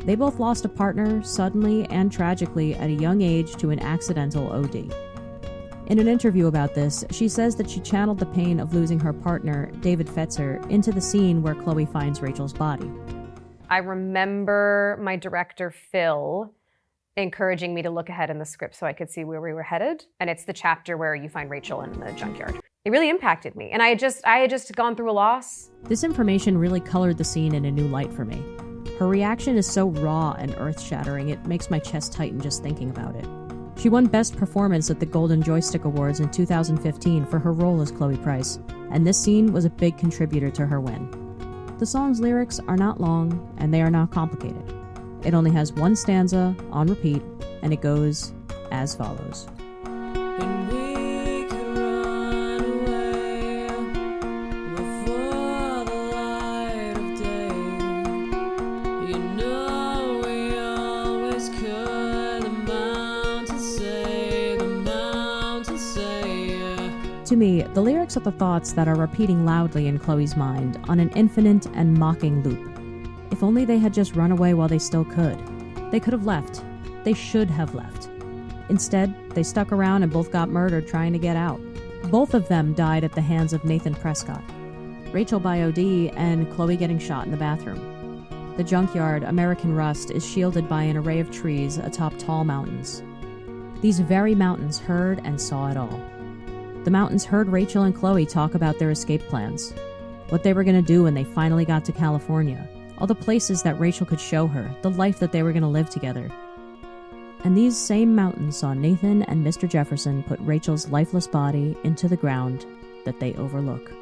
They both lost a partner suddenly and tragically at a young age to an accidental OD. In an interview about this, she says that she channeled the pain of losing her partner, David Fetzer, into the scene where Chloe finds Rachel's body. I remember my director, Phil, encouraging me to look ahead in the script so I could see where we were headed. And it's the chapter where you find Rachel in the junkyard. It really impacted me. And I had just gone through a loss. This information really colored the scene in a new light for me. Her reaction is so raw and earth-shattering, it makes my chest tighten just thinking about it. She won Best Performance at the Golden Joystick Awards in 2015 for her role as Chloe Price, and this scene was a big contributor to her win. The song's lyrics are not long, and they are not complicated. It only has one stanza on repeat, and it goes as follows. And we could run away before the light of day. You know we always could. The mountains say, yeah. To me, the lyrics are the thoughts that are repeating loudly in Chloe's mind on an infinite and mocking loop. If only they had just run away while they still could. They could have left. They should have left. Instead, they stuck around and both got murdered trying to get out. Both of them died at the hands of Nathan Prescott. Rachel by OD and Chloe getting shot in the bathroom. The junkyard, American Rust, is shielded by an array of trees atop tall mountains. These very mountains heard and saw it all. The mountains heard Rachel and Chloe talk about their escape plans, what they were going to do when they finally got to California, all the places that Rachel could show her, the life that they were going to live together. And these same mountains saw Nathan and Mr. Jefferson put Rachel's lifeless body into the ground that they overlook.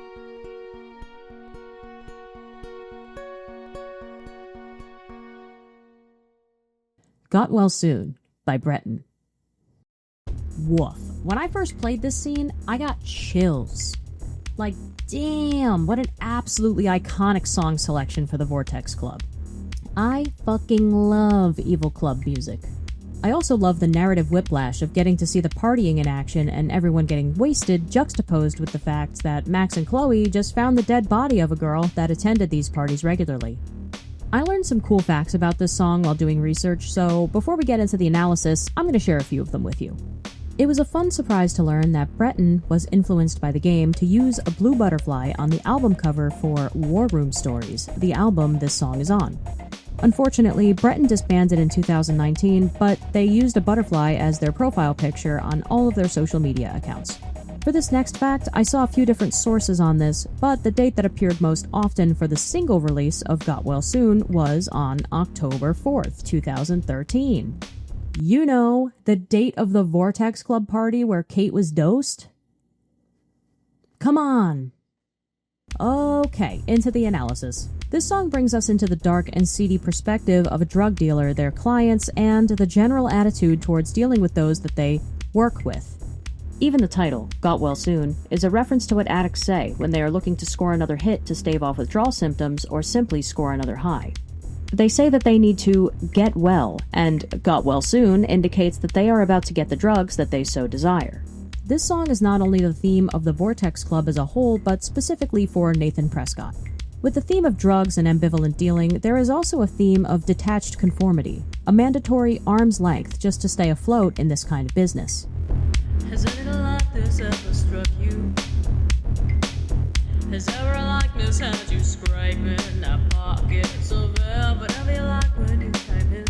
Got Well Soon by Breton. Woof. When I first played this scene, I got chills. Like, damn, what an absolutely iconic song selection for the Vortex Club. I fucking love Evil Club music. I also love the narrative whiplash of getting to see the partying in action and everyone getting wasted juxtaposed with the fact that Max and Chloe just found the dead body of a girl that attended these parties regularly. I learned some cool facts about this song while doing research, so before we get into the analysis, I'm going to share a few of them with you. It was a fun surprise to learn that Breton was influenced by the game to use a blue butterfly on the album cover for War Room Stories, the album this song is on. Unfortunately, Breton disbanded in 2019, but they used a butterfly as their profile picture on all of their social media accounts. For this next fact, I saw a few different sources on this, but the date that appeared most often for the single release of Got Well Soon was on October 4th, 2013. You know, the date of the Vortex Club party where Kate was dosed? Come on! Okay, into the analysis. This song brings us into the dark and seedy perspective of a drug dealer, their clients, and the general attitude towards dealing with those that they work with. Even the title, Got Well Soon, is a reference to what addicts say when they are looking to score another hit to stave off withdrawal symptoms or simply score another high. They say that they need to get well, and Got Well Soon indicates that they are about to get the drugs that they so desire. This song is not only the theme of the Vortex Club as a whole, but specifically for Nathan Prescott. With the theme of drugs and ambivalent dealing, there is also a theme of detached conformity, a mandatory arm's length just to stay afloat in this kind of business. Has anything like this ever struck you? Has ever a likeness had you scraping that pockets of air? Whatever you like when you type in.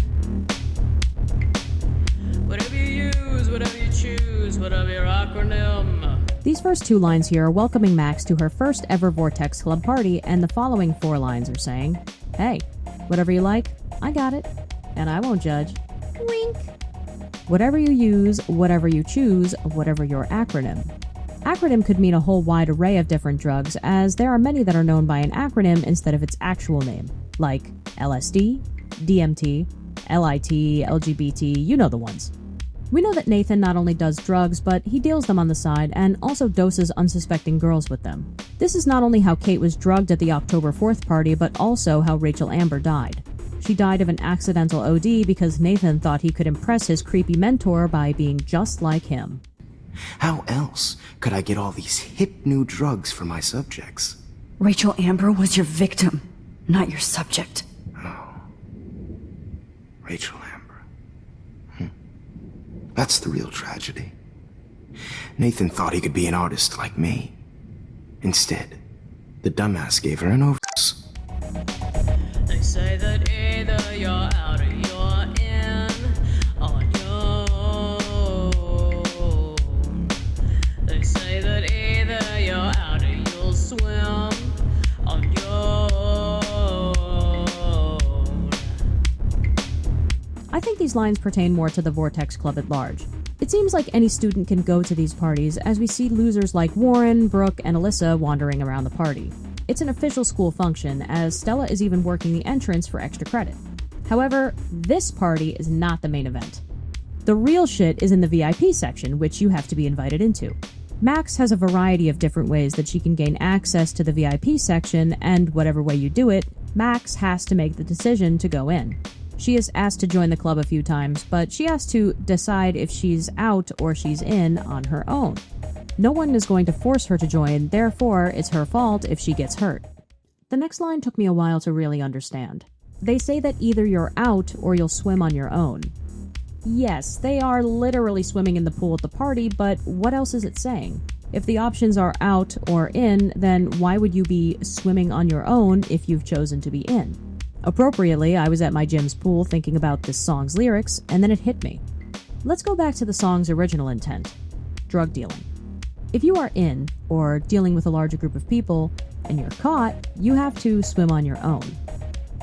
Whatever you use, whatever you choose, whatever your acronym. These first two lines here are welcoming Max to her first ever Vortex Club party, and the following four lines are saying, hey, whatever you like, I got it, and I won't judge. Wink. Whatever you use, whatever you choose, whatever your acronym. Acronym could mean a whole wide array of different drugs, as there are many that are known by an acronym instead of its actual name, like LSD, DMT, LIT, LGBT, you know the ones. We know that Nathan not only does drugs, but he deals them on the side and also doses unsuspecting girls with them. This is not only how Kate was drugged at the October 4th party, but also how Rachel Amber died. She died of an accidental OD because Nathan thought he could impress his creepy mentor by being just like him. How else could I get all these hip new drugs for my subjects? Rachel Amber was your victim, not your subject. Oh. Rachel Amber. That's the real tragedy. Nathan thought he could be an artist like me. Instead, the dumbass gave her an overdose. They say that either you're out or you're in on your own. They say that either you're out or you'll swim on your own. I think these lines pertain more to the Vortex Club at large. It seems like any student can go to these parties, as we see losers like Warren, Brooke, and Alyssa wandering around the party. It's an official school function, as Stella is even working the entrance for extra credit. However, this party is not the main event. The real shit is in the VIP section, which you have to be invited into. Max has a variety of different ways that she can gain access to the VIP section, and whatever way you do it, Max has to make the decision to go in. She is asked to join the club a few times, but she has to decide if she's out or she's in on her own. No one is going to force her to join, therefore it's her fault if she gets hurt. The next line took me a while to really understand. They say that either you're out or you'll swim on your own. Yes, they are literally swimming in the pool at the party, but what else is it saying? If the options are out or in, then why would you be swimming on your own if you've chosen to be in? Appropriately, I was at my gym's pool thinking about this song's lyrics, and then it hit me. Let's go back to the song's original intent: drug dealing. If you are in, or dealing with a larger group of people, and you're caught, you have to swim on your own.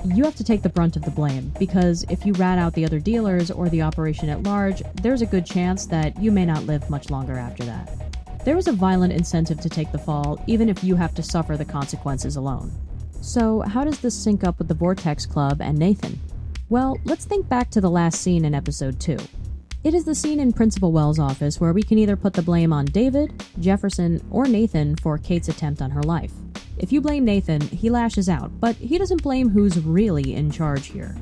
You have to take the brunt of the blame, because if you rat out the other dealers or the operation at large, there's a good chance that you may not live much longer after that. There is a violent incentive to take the fall, even if you have to suffer the consequences alone. So, how does this sync up with the Vortex Club and Nathan? Well, let's think back to the last scene in episode 2. It is the scene in Principal Wells' office where we can either put the blame on David, Jefferson, or Nathan for Kate's attempt on her life. If you blame Nathan, he lashes out, but he doesn't blame who's really in charge here.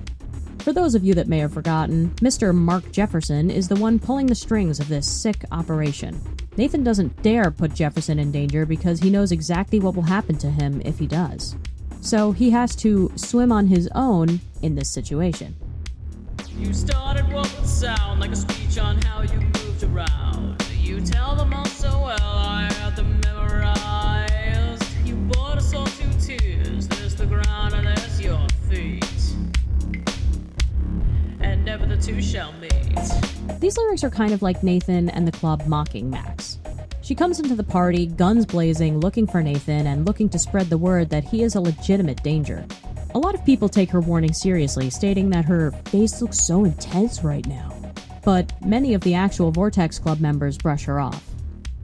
For those of you that may have forgotten, Mr. Mark Jefferson is the one pulling the strings of this sick operation. Nathan doesn't dare put Jefferson in danger because he knows exactly what will happen to him if he does. So he has to swim on his own in this situation. You started what would sound like a speech on how you moved around. You tell them all so well, I had them memorized. You bought us all 2 tears, there's the ground and there's your feet. And never the two shall meet. These lyrics are kind of like Nathan and the club mocking Max. She comes into the party, guns blazing, looking for Nathan and looking to spread the word that he is a legitimate danger. A lot of people take her warning seriously, stating that her face looks so intense right now. But many of the actual Vortex Club members brush her off.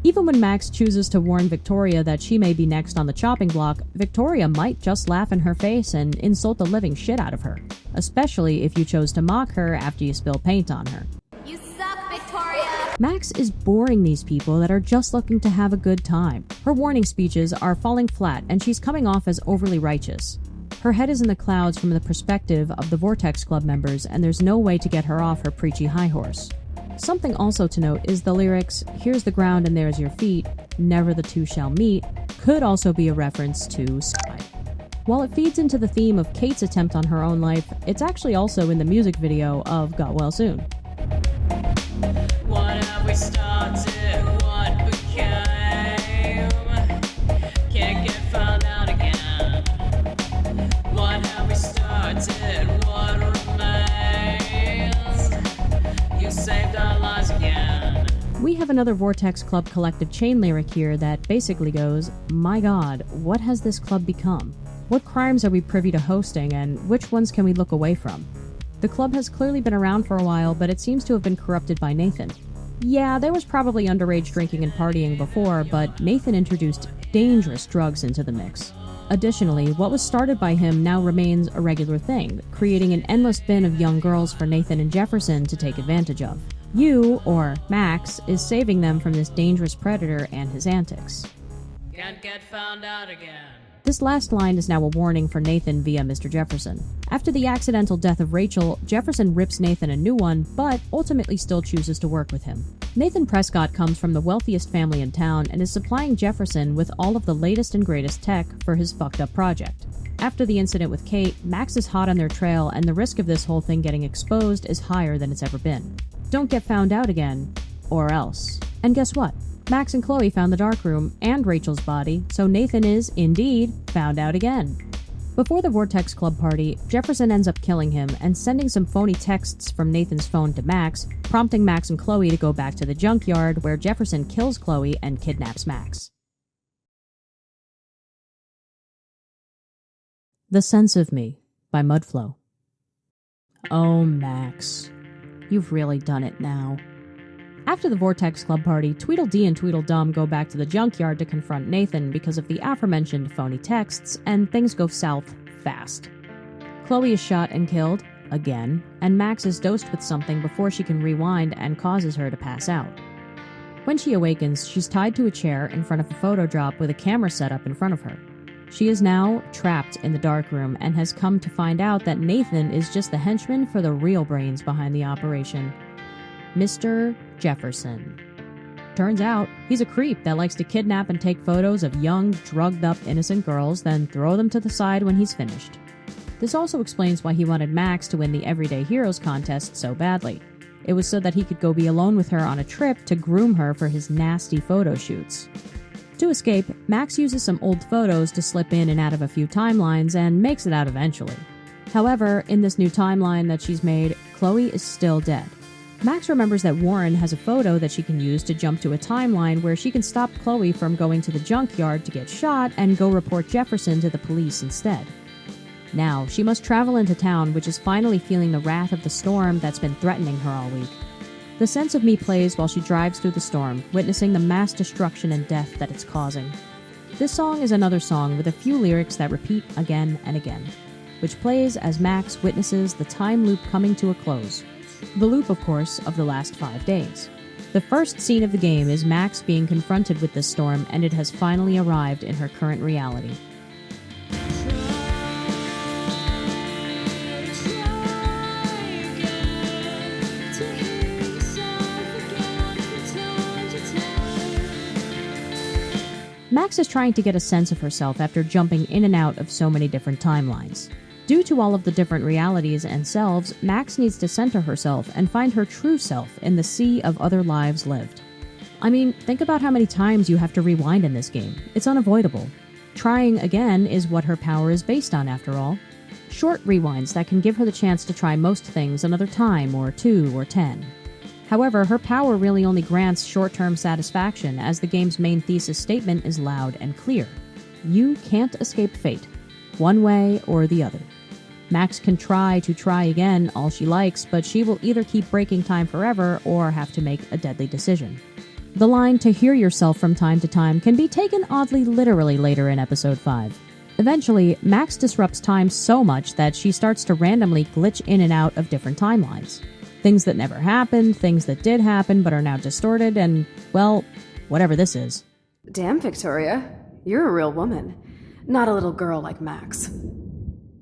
Even when Max chooses to warn Victoria that she may be next on the chopping block, Victoria might just laugh in her face and insult the living shit out of her. Especially if you chose to mock her after you spill paint on her. You suck, Victoria! Max is boring these people that are just looking to have a good time. Her warning speeches are falling flat and she's coming off as overly righteous. Her head is in the clouds from the perspective of the Vortex Club members, and there's no way to get her off her preachy high horse. Something also to note is the lyrics, "Here's the ground and there's your feet, never the two shall meet," could also be a reference to Sky. While it feeds into the theme of Kate's attempt on her own life, it's actually also in the music video of Got Well Soon. What have we started? What became? Can't get found out again. What have we started? What remains? You saved our lives again. We have another Vortex Club collective chain lyric here that basically goes, "My God, what has this club become? What crimes are we privy to hosting, and which ones can we look away from?" The club has clearly been around for a while, but it seems to have been corrupted by Nathan. Yeah, there was probably underage drinking and partying before, but Nathan introduced dangerous drugs into the mix. Additionally, what was started by him now remains a regular thing, creating an endless bin of young girls for Nathan and Jefferson to take advantage of. You, or Max, is saving them from this dangerous predator and his antics. Can't get found out again. This last line is now a warning for Nathan via Mr. Jefferson. After the accidental death of Rachel, Jefferson rips Nathan a new one, but ultimately still chooses to work with him. Nathan Prescott comes from the wealthiest family in town and is supplying Jefferson with all of the latest and greatest tech for his fucked up project. After the incident with Kate, Max is hot on their trail and the risk of this whole thing getting exposed is higher than it's ever been. Don't get found out again, or else. And guess what? Max and Chloe found the darkroom and Rachel's body, so Nathan is, indeed, found out again. Before the Vortex Club party, Jefferson ends up killing him and sending some phony texts from Nathan's phone to Max, prompting Max and Chloe to go back to the junkyard where Jefferson kills Chloe and kidnaps Max. The Sense of Me by Mudflow. Oh, Max. You've really done it now. After the Vortex Club party, Tweedledee and Tweedledum go back to the junkyard to confront Nathan because of the aforementioned phony texts, and things go south fast. Chloe is shot and killed, again, and Max is dosed with something before she can rewind and causes her to pass out. When she awakens, she's tied to a chair in front of a photo drop with a camera set up in front of her. She is now trapped in the darkroom and has come to find out that Nathan is just the henchman for the real brains behind the operation. Mr. Jefferson. Turns out, he's a creep that likes to kidnap and take photos of young, drugged-up, innocent girls, then throw them to the side when he's finished. This also explains why he wanted Max to win the Everyday Heroes contest so badly. It was so that he could go be alone with her on a trip to groom her for his nasty photo shoots. To escape, Max uses some old photos to slip in and out of a few timelines and makes it out eventually. However, in this new timeline that she's made, Chloe is still dead. Max remembers that Warren has a photo that she can use to jump to a timeline where she can stop Chloe from going to the junkyard to get shot and go report Jefferson to the police instead. Now, she must travel into town, which is finally feeling the wrath of the storm that's been threatening her all week. The Sense of Me plays while she drives through the storm, witnessing the mass destruction and death that it's causing. This song is another song with a few lyrics that repeat again and again, which plays as Max witnesses the time loop coming to a close. The loop, of course, of the last 5 days. The first scene of the game is Max being confronted with this storm, and it has finally arrived in her current reality. Max is trying to get a sense of herself after jumping in and out of so many different timelines. Due to all of the different realities and selves, Max needs to center herself and find her true self in the sea of other lives lived. I mean, think about how many times you have to rewind in this game. It's unavoidable. Trying again is what her power is based on, after all. Short rewinds that can give her the chance to try most things another time, or 2 or 10. However, her power really only grants short-term satisfaction, as the game's main thesis statement is loud and clear. You can't escape fate, one way or the other. Max can try again all she likes, but she will either keep breaking time forever or have to make a deadly decision. The line to hear yourself from time to time can be taken oddly literally later in episode 5. Eventually, Max disrupts time so much that she starts to randomly glitch in and out of different timelines. Things that never happened, things that did happen but are now distorted, and, well, whatever this is. Damn, Victoria. You're a real woman. Not a little girl like Max.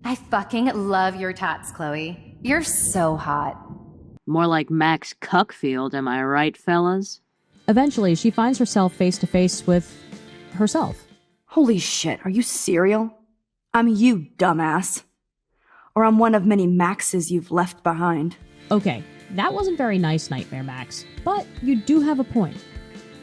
I fucking love your tats, Chloe. You're so hot. More like Max Cuckfield, am I right, fellas? Eventually, she finds herself face to face with herself. Holy shit, are you serial? I'm you, dumbass. Or I'm one of many Maxes you've left behind. Okay, that wasn't very nice, Nightmare Max, but you do have a point.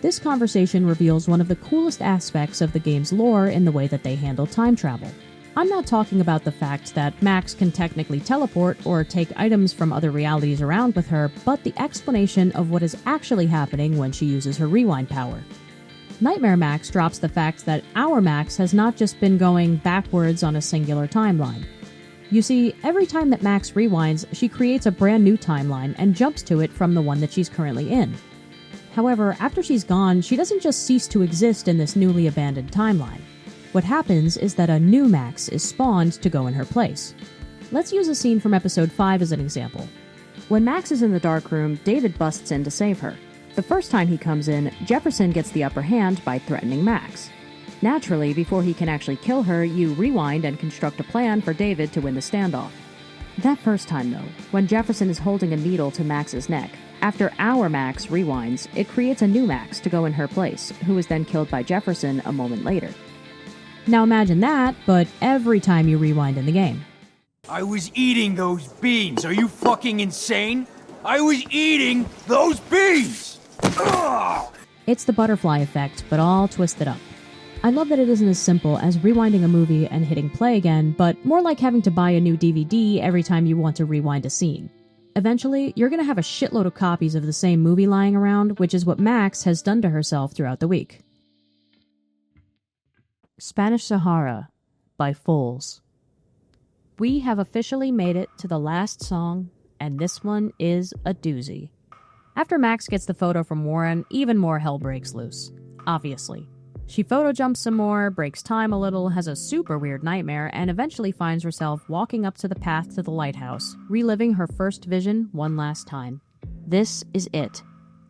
This conversation reveals one of the coolest aspects of the game's lore in the way that they handle time travel. I'm not talking about the fact that Max can technically teleport or take items from other realities around with her, but the explanation of what is actually happening when she uses her rewind power. Nightmare Max drops the fact that our Max has not just been going backwards on a singular timeline. You see, every time that Max rewinds, she creates a brand new timeline and jumps to it from the one that she's currently in. However, after she's gone, she doesn't just cease to exist in this newly abandoned timeline. What happens is that a new Max is spawned to go in her place. Let's use a scene from episode 5 as an example. When Max is in the dark room, David busts in to save her. The first time he comes in, Jefferson gets the upper hand by threatening Max. Naturally, before he can actually kill her, you rewind and construct a plan for David to win the standoff. That first time, though, when Jefferson is holding a needle to Max's neck, after our Max rewinds, it creates a new Max to go in her place, who is then killed by Jefferson a moment later. Now imagine that, but every time you rewind in the game. I was eating those beans. Are you fucking insane? I was eating those beans! Ugh! It's the butterfly effect, but all twisted up. I love that it isn't as simple as rewinding a movie and hitting play again, but more like having to buy a new DVD every time you want to rewind a scene. Eventually, you're going to have a shitload of copies of the same movie lying around, which is what Max has done to herself throughout the week. Spanish Sahara by Foals. We have officially made it to the last song, and this one is a doozy. After Max gets the photo from Warren, even more hell breaks loose. Obviously. She photo jumps some more, breaks time a little, has a super weird nightmare, and eventually finds herself walking up to the path to the lighthouse, reliving her first vision one last time. This is it.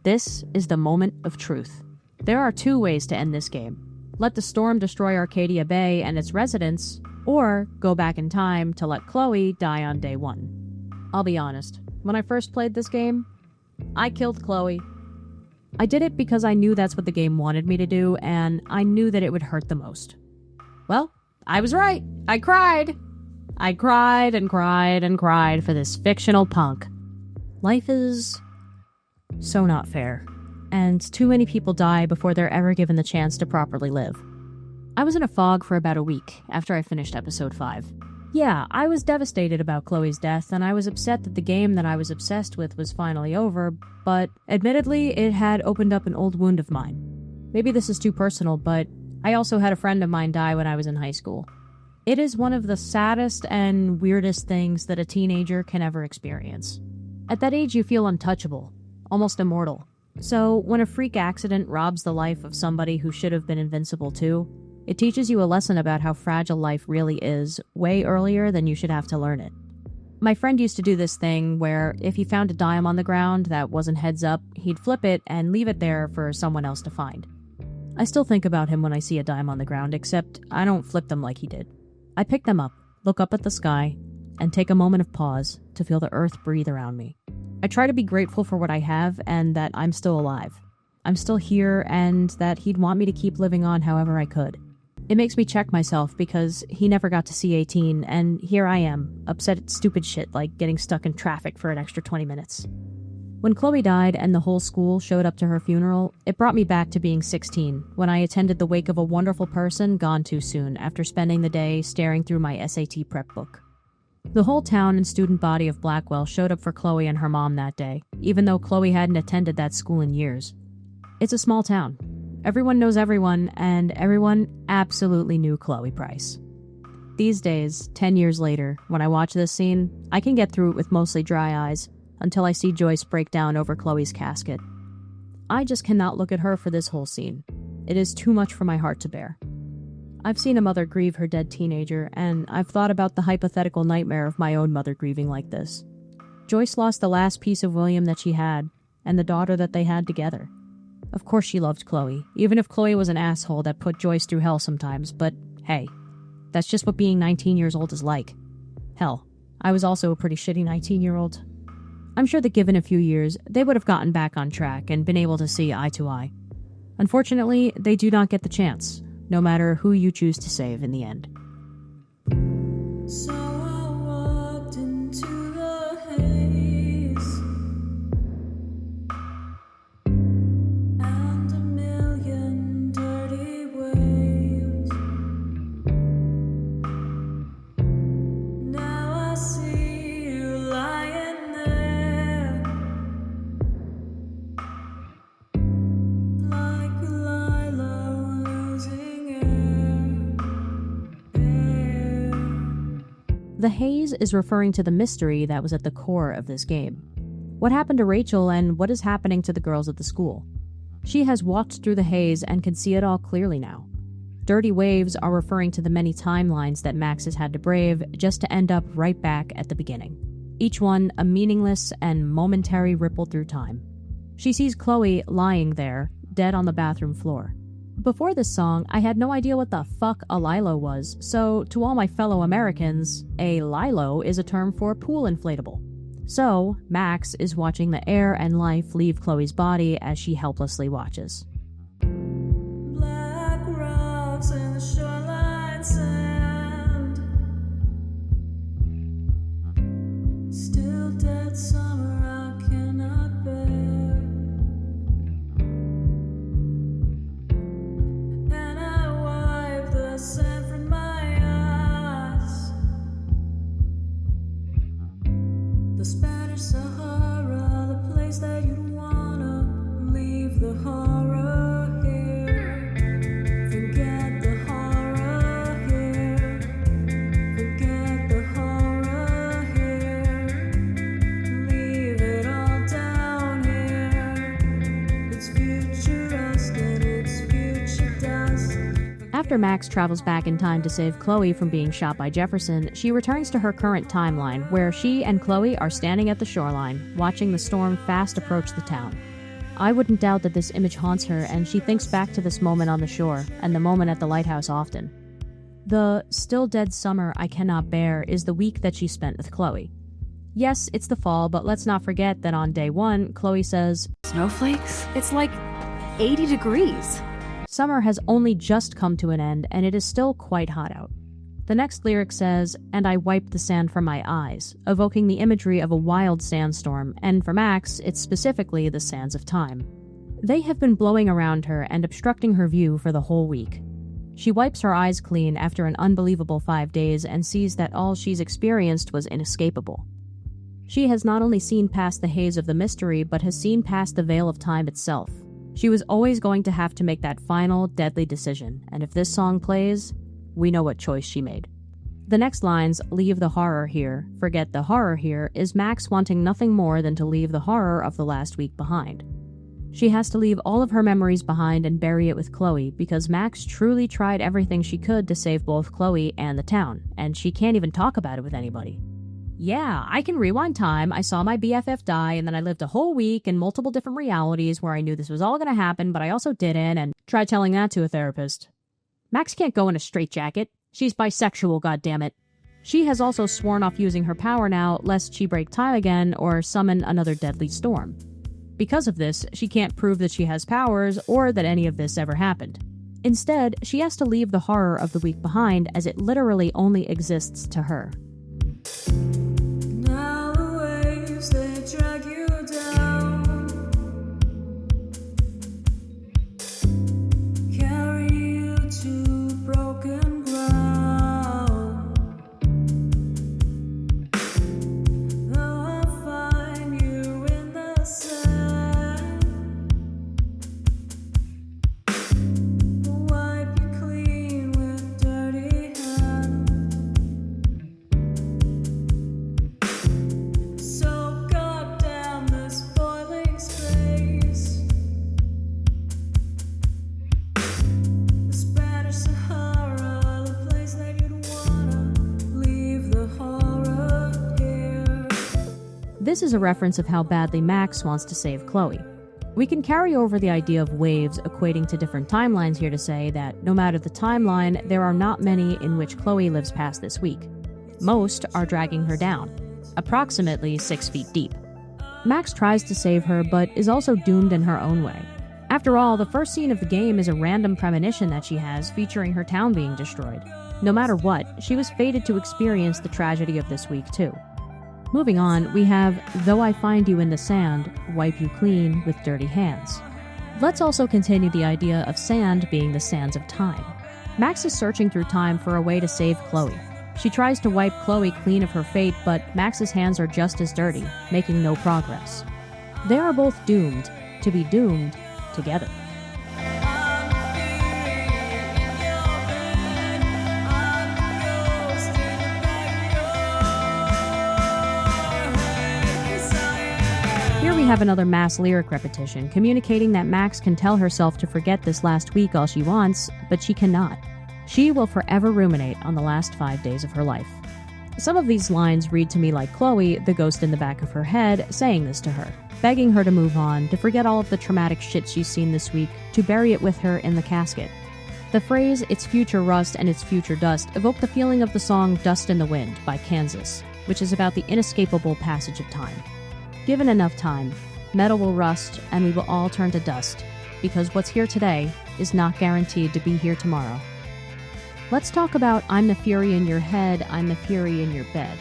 This is the moment of truth. There are 2 ways to end this game. Let the storm destroy Arcadia Bay and its residents, or go back in time to let Chloe die on day 1. I'll be honest, when I first played this game, I killed Chloe. I did it because I knew that's what the game wanted me to do, and I knew that it would hurt the most. Well, I was right. I cried. I cried and cried and cried for this fictional punk. Life is So not fair. And too many people die before they're ever given the chance to properly live. I was in a fog for about a week after I finished episode 5. Yeah, I was devastated about Chloe's death, and I was upset that the game that I was obsessed with was finally over, but admittedly, it had opened up an old wound of mine. Maybe this is too personal, but I also had a friend of mine die when I was in high school. It is one of the saddest and weirdest things that a teenager can ever experience. At that age, you feel untouchable, almost immortal. So when a freak accident robs the life of somebody who should have been invincible too, it teaches you a lesson about how fragile life really is way earlier than you should have to learn it. My friend used to do this thing where if he found a dime on the ground that wasn't heads up, he'd flip it and leave it there for someone else to find. I still think about him when I see a dime on the ground, except I don't flip them like he did. I pick them up, look up at the sky, and take a moment of pause to feel the earth breathe around me. I try to be grateful for what I have and that I'm still alive. I'm still here and that he'd want me to keep living on however I could. It makes me check myself because he never got to see 18, and here I am, upset at stupid shit like getting stuck in traffic for an extra 20 minutes. When Chloe died and the whole school showed up to her funeral, it brought me back to being 16, when I attended the wake of a wonderful person gone too soon after spending the day staring through my SAT prep book. The whole town and student body of Blackwell showed up for Chloe and her mom that day, even though Chloe hadn't attended that school in years. It's a small town. Everyone knows everyone, and everyone absolutely knew Chloe Price. These days, 10 years later, when I watch this scene, I can get through it with mostly dry eyes until I see Joyce break down over Chloe's casket. I just cannot look at her for this whole scene. It is too much for my heart to bear. I've seen a mother grieve her dead teenager, and I've thought about the hypothetical nightmare of my own mother grieving like this. Joyce lost the last piece of William that she had, and the daughter that they had together. Of course she loved Chloe, even if Chloe was an asshole that put Joyce through hell sometimes, but hey, that's just what being 19 years old is like. Hell, I was also a pretty shitty 19-year-old. I'm sure that given a few years, they would have gotten back on track and been able to see eye to eye. Unfortunately, they do not get the chance, no matter who you choose to save in the end. So I walked into the haze, and a million dirty waves. Now I see you lying there, like Lilo losing air. The haze is referring to the mystery that was at the core of this game. What happened to Rachel and what is happening to the girls at the school? She has walked through the haze and can see it all clearly now. Dirty waves are referring to the many timelines that Max has had to brave just to end up right back at the beginning. Each one a meaningless and momentary ripple through time. She sees Chloe lying there, dead on the bathroom floor. Before this song, I had no idea what the fuck a lilo was, so to all my fellow Americans, a lilo is a term for pool inflatable. So, Max is watching the air and life leave Chloe's body as she helplessly watches. Black rocks in the shoreline sand, still dead summer I cannot bear, and I wipe the sand from my eyes. The Spanish Sahara, the place that you wanna leave the horror here. Forget the horror here. Forget the horror here. Leave it all down here. It's future rust and it's future dust. After Max travels back in time to save Chloe from being shot by Jefferson, she returns to her current timeline, where she and Chloe are standing at the shoreline, watching the storm fast approach the town. I wouldn't doubt that this image haunts her, and she thinks back to this moment on the shore, and the moment at the lighthouse often. The still dead summer I cannot bear is the week that she spent with Chloe. Yes, it's the fall, but let's not forget that on day 1, Chloe says, Snowflakes? It's like 80 degrees. Summer has only just come to an end, and it is still quite hot out. The next lyric says, "And I wiped the sand from my eyes," evoking the imagery of a wild sandstorm, and for Max, it's specifically the sands of time. They have been blowing around her and obstructing her view for the whole week. She wipes her eyes clean after an unbelievable 5 days and sees that all she's experienced was inescapable. She has not only seen past the haze of the mystery, but has seen past the veil of time itself. She was always going to have to make that final, deadly decision, and if this song plays, we know what choice she made. The next lines, "Leave the horror here, forget the horror here," is Max wanting nothing more than to leave the horror of the last week behind. She has to leave all of her memories behind and bury it with Chloe, because Max truly tried everything she could to save both Chloe and the town, and she can't even talk about it with anybody. Yeah, I can rewind time. I saw my BFF die, and then I lived a whole week in multiple different realities where I knew this was all going to happen, but I also didn't, and tried telling that to a therapist. Max can't go in a straitjacket. She's bisexual, goddammit. She has also sworn off using her power now, lest she break time again or summon another deadly storm. Because of this, she can't prove that she has powers or that any of this ever happened. Instead, she has to leave the horror of the week behind, as it literally only exists to her. Now the waves, they drag you down, carry you to broken ground. Though I find you in the sand, wipe you clean with dirty hands. So goddamn this boiling space, the Spanish Sahara, the place that you'd wanna leave the horror here. This is a reference of how badly Max wants to save Chloe. We can carry over the idea of waves equating to different timelines here to say that no matter the timeline, there are not many in which Chloe lives past this week. Most are dragging her down, approximately 6 feet deep. Max tries to save her, but is also doomed in her own way. After all, the first scene of the game is a random premonition that she has featuring her town being destroyed. No matter what, she was fated to experience the tragedy of this week too. Moving on, we have, "Though I find you in the sand, wipe you clean with dirty hands." Let's also continue the idea of sand being the sands of time. Max is searching through time for a way to save Chloe. She tries to wipe Chloe clean of her fate, but Max's hands are just as dirty, making no progress. They are both doomed to be doomed together. Here we have another mass lyric repetition, communicating that Max can tell herself to forget this last week all she wants, but she cannot. She will forever ruminate on the last 5 days of her life. Some of these lines read to me like Chloe, the ghost in the back of her head, saying this to her, begging her to move on, to forget all of the traumatic shit she's seen this week, to bury it with her in the casket. The phrase, "its future rust and its future dust," evoke the feeling of the song Dust in the Wind by Kansas, which is about the inescapable passage of time. Given enough time, metal will rust and we will all turn to dust, because what's here today is not guaranteed to be here tomorrow. Let's talk about "I'm the fury in your head, I'm the fury in your bed."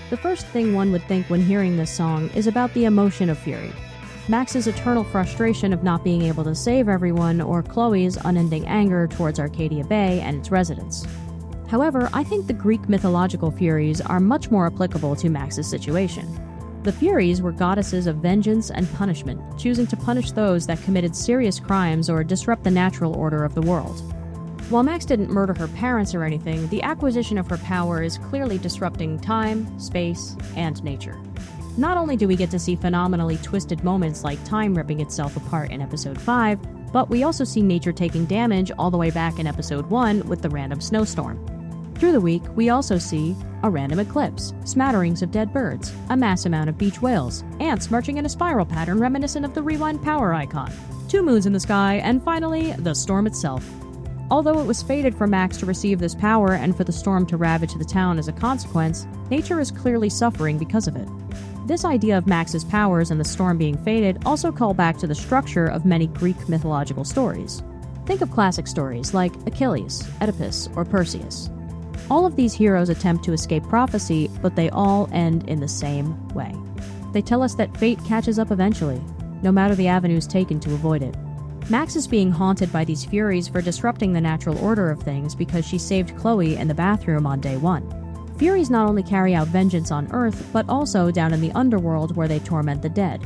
The first thing one would think when hearing this song is about the emotion of fury. Max's eternal frustration of not being able to save everyone, or Chloe's unending anger towards Arcadia Bay and its residents. However, I think the Greek mythological Furies are much more applicable to Max's situation. The Furies were goddesses of vengeance and punishment, choosing to punish those that committed serious crimes or disrupt the natural order of the world. While Max didn't murder her parents or anything, the acquisition of her power is clearly disrupting time, space, and nature. Not only do we get to see phenomenally twisted moments like time ripping itself apart in Episode 5, but we also see nature taking damage all the way back in Episode 1 with the random snowstorm. Through the week, we also see a random eclipse, smatterings of dead birds, a mass amount of beach whales, ants marching in a spiral pattern reminiscent of the Rewind power icon, 2 moons in the sky, and finally, the storm itself. Although it was fated for Max to receive this power and for the storm to ravage the town as a consequence, nature is clearly suffering because of it. This idea of Max's powers and the storm being fated also call back to the structure of many Greek mythological stories. Think of classic stories like Achilles, Oedipus, or Perseus. All of these heroes attempt to escape prophecy, but they all end in the same way. They tell us that fate catches up eventually, no matter the avenues taken to avoid it. Max is being haunted by these Furies for disrupting the natural order of things because she saved Chloe in the bathroom on day 1. Furies not only carry out vengeance on Earth, but also down in the underworld where they torment the dead.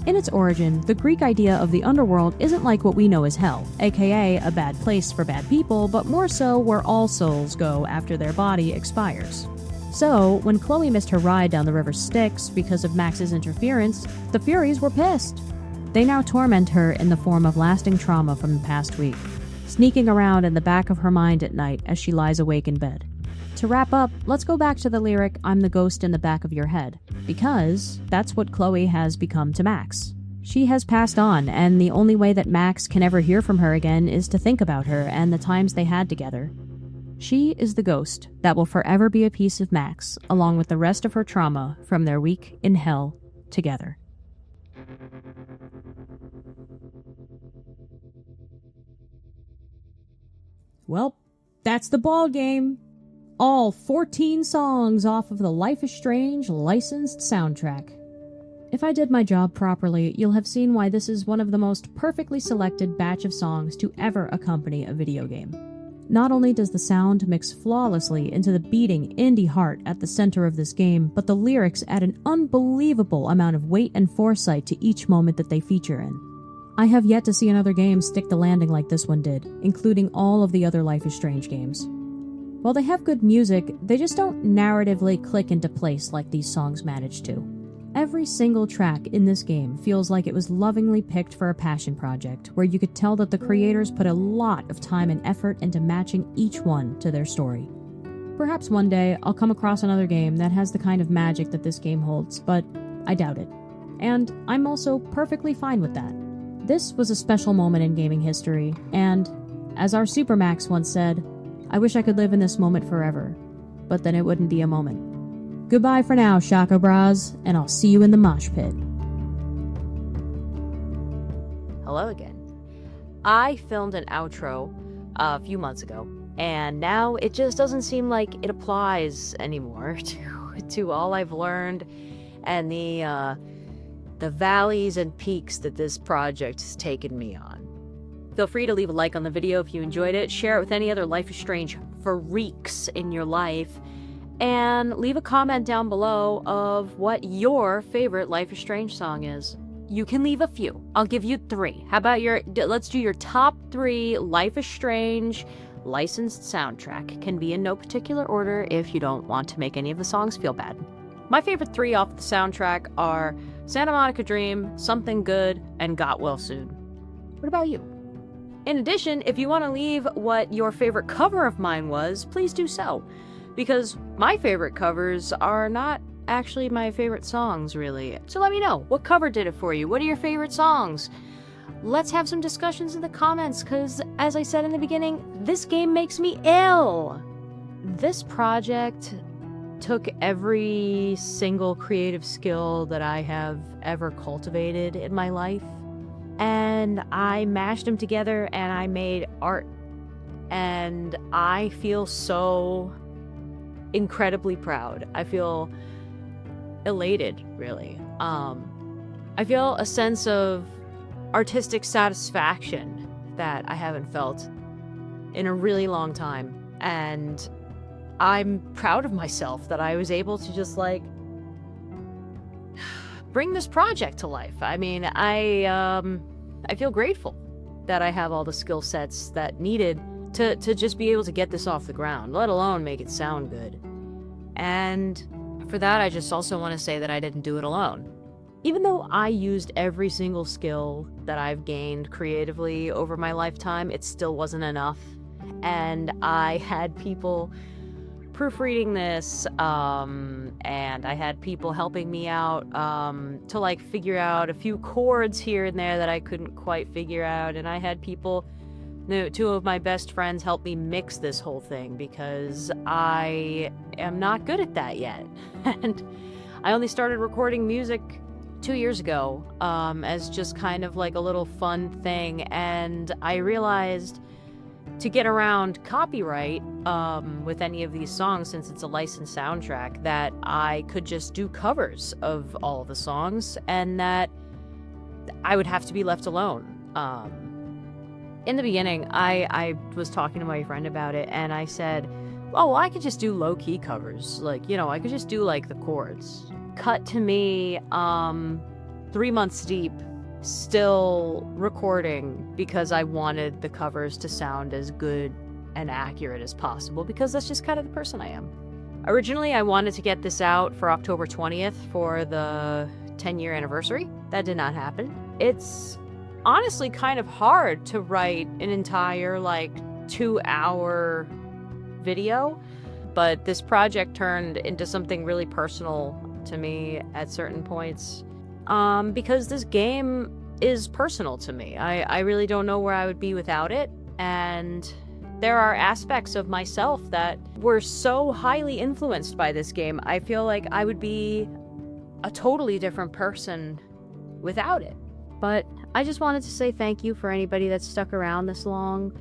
In its origin, the Greek idea of the underworld isn't like what we know as hell, aka a bad place for bad people, but more so where all souls go after their body expires. So, when Chloe missed her ride down the river Styx because of Max's interference, the Furies were pissed. They now torment her in the form of lasting trauma from the past week, sneaking around in the back of her mind at night as she lies awake in bed. To wrap up, let's go back to the lyric, "I'm the ghost in the back of your head," because that's what Chloe has become to Max. She has passed on, and the only way that Max can ever hear from her again is to think about her and the times they had together. She is the ghost that will forever be a piece of Max, along with the rest of her trauma from their week in hell together. Well, that's the ball game. All 14 songs off of the Life is Strange licensed soundtrack. If I did my job properly, you'll have seen why this is one of the most perfectly selected batch of songs to ever accompany a video game. Not only does the sound mix flawlessly into the beating indie heart at the center of this game, but the lyrics add an unbelievable amount of weight and foresight to each moment that they feature in. I have yet to see another game stick the landing like this one did, including all of the other Life is Strange games. While they have good music, they just don't narratively click into place like these songs manage to. Every single track in this game feels like it was lovingly picked for a passion project, where you could tell that the creators put a lot of time and effort into matching each one to their story. Perhaps one day I'll come across another game that has the kind of magic that this game holds, but I doubt it. And I'm also perfectly fine with that. This was a special moment in gaming history, and, as our Supermax once said, I wish I could live in this moment forever, but then it wouldn't be a moment. Goodbye for now, Shaka Bras, and I'll see you in the mosh pit. Hello again. I filmed an outro a few months ago, and now it just doesn't seem like it applies anymore to all I've learned and the valleys and peaks that this project has taken me on. Feel free to leave a like on the video if you enjoyed it, share it with any other Life is Strange freaks in your life, and leave a comment down below of what your favorite Life is Strange song is. You can leave a few. I'll give you 3. How about let's do your top 3 Life is Strange licensed soundtrack. Can be in no particular order if you don't want to make any of the songs feel bad. My favorite 3 off the soundtrack are Santa Monica Dream, Something Good, and Got Well Soon. What about you? In addition, if you want to leave what your favorite cover of mine was, please do so. Because my favorite covers are not actually my favorite songs, really. So let me know, what cover did it for you? What are your favorite songs? Let's have some discussions in the comments, because, as I said in the beginning, this game makes me ill! This project took every single creative skill that I have ever cultivated in my life, and I mashed them together and I made art. And I feel so incredibly proud. I feel elated, really. I feel a sense of artistic satisfaction that I haven't felt in a really long time. And I'm proud of myself that I was able to just, like, bring this project to life. I mean, I feel grateful that I have all the skill sets that needed to just be able to get this off the ground, let alone make it sound good. And for that, I just also want to say that I didn't do it alone. Even though I used every single skill that I've gained creatively over my lifetime, it still wasn't enough. And I had people proofreading this, and I had people helping me out to, like, figure out a few chords here and there that I couldn't quite figure out, and I had people, 2 of my best friends, help me mix this whole thing, because I am not good at that yet. And I only started recording music 2 years ago, as just kind of like a little fun thing, and I realized to get around copyright with any of these songs, since it's a licensed soundtrack, that I could just do covers of all the songs and that I would have to be left alone. In the beginning, I was talking to my friend about it, and I said, oh, well, I could just do low-key covers. Like, you know, I could just do, like, the chords. Cut to me, 3 months deep, still recording because I wanted the covers to sound as good and accurate as possible, because that's just kind of the person I am. Originally, I wanted to get this out for October 20th for the 10-year anniversary. That did not happen. It's honestly kind of hard to write an entire, like, 2-hour video, but this project turned into something really personal to me at certain points, because this game is personal to me. I really don't know where I would be without it, and there are aspects of myself that were so highly influenced by this game. I feel like I would be a totally different person without it. But I just wanted to say thank you for anybody that stuck around this long.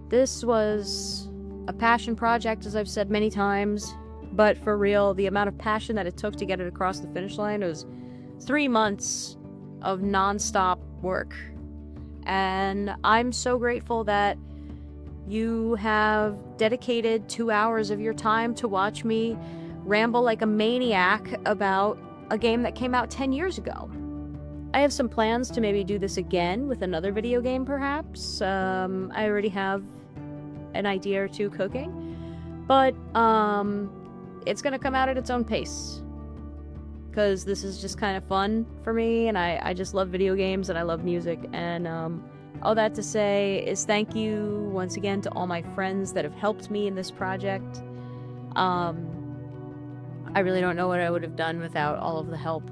This was a passion project, as I've said many times, but for real, the amount of passion that it took to get it across the finish line was 3 months of non-stop work. And I'm so grateful that you have dedicated 2 hours of your time to watch me ramble like a maniac about a game that came out 10 years ago. I have some plans to maybe do this again with another video game, perhaps. I already have an idea or two cooking, but it's gonna come out at its own pace, because this is just kind of fun for me, and I just love video games and I love music, and all that to say is thank you once again to all my friends that have helped me in this project. I really don't know what I would have done without all of the help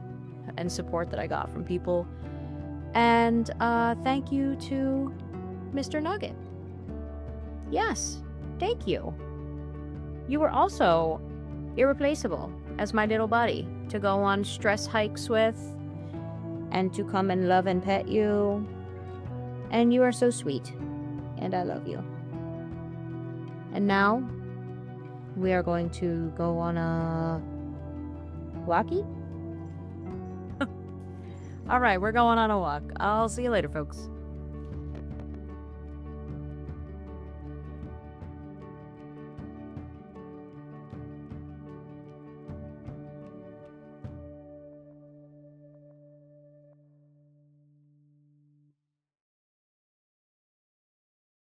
and support that I got from people. And thank you to Mr. Nugget. Yes, thank you. You were also irreplaceable as my little buddy to go on stress hikes with and to come and love and pet you. And you are so sweet, and I love you. And now we are going to go on a walkie. All right, we're going on a walk. I'll see you later, folks.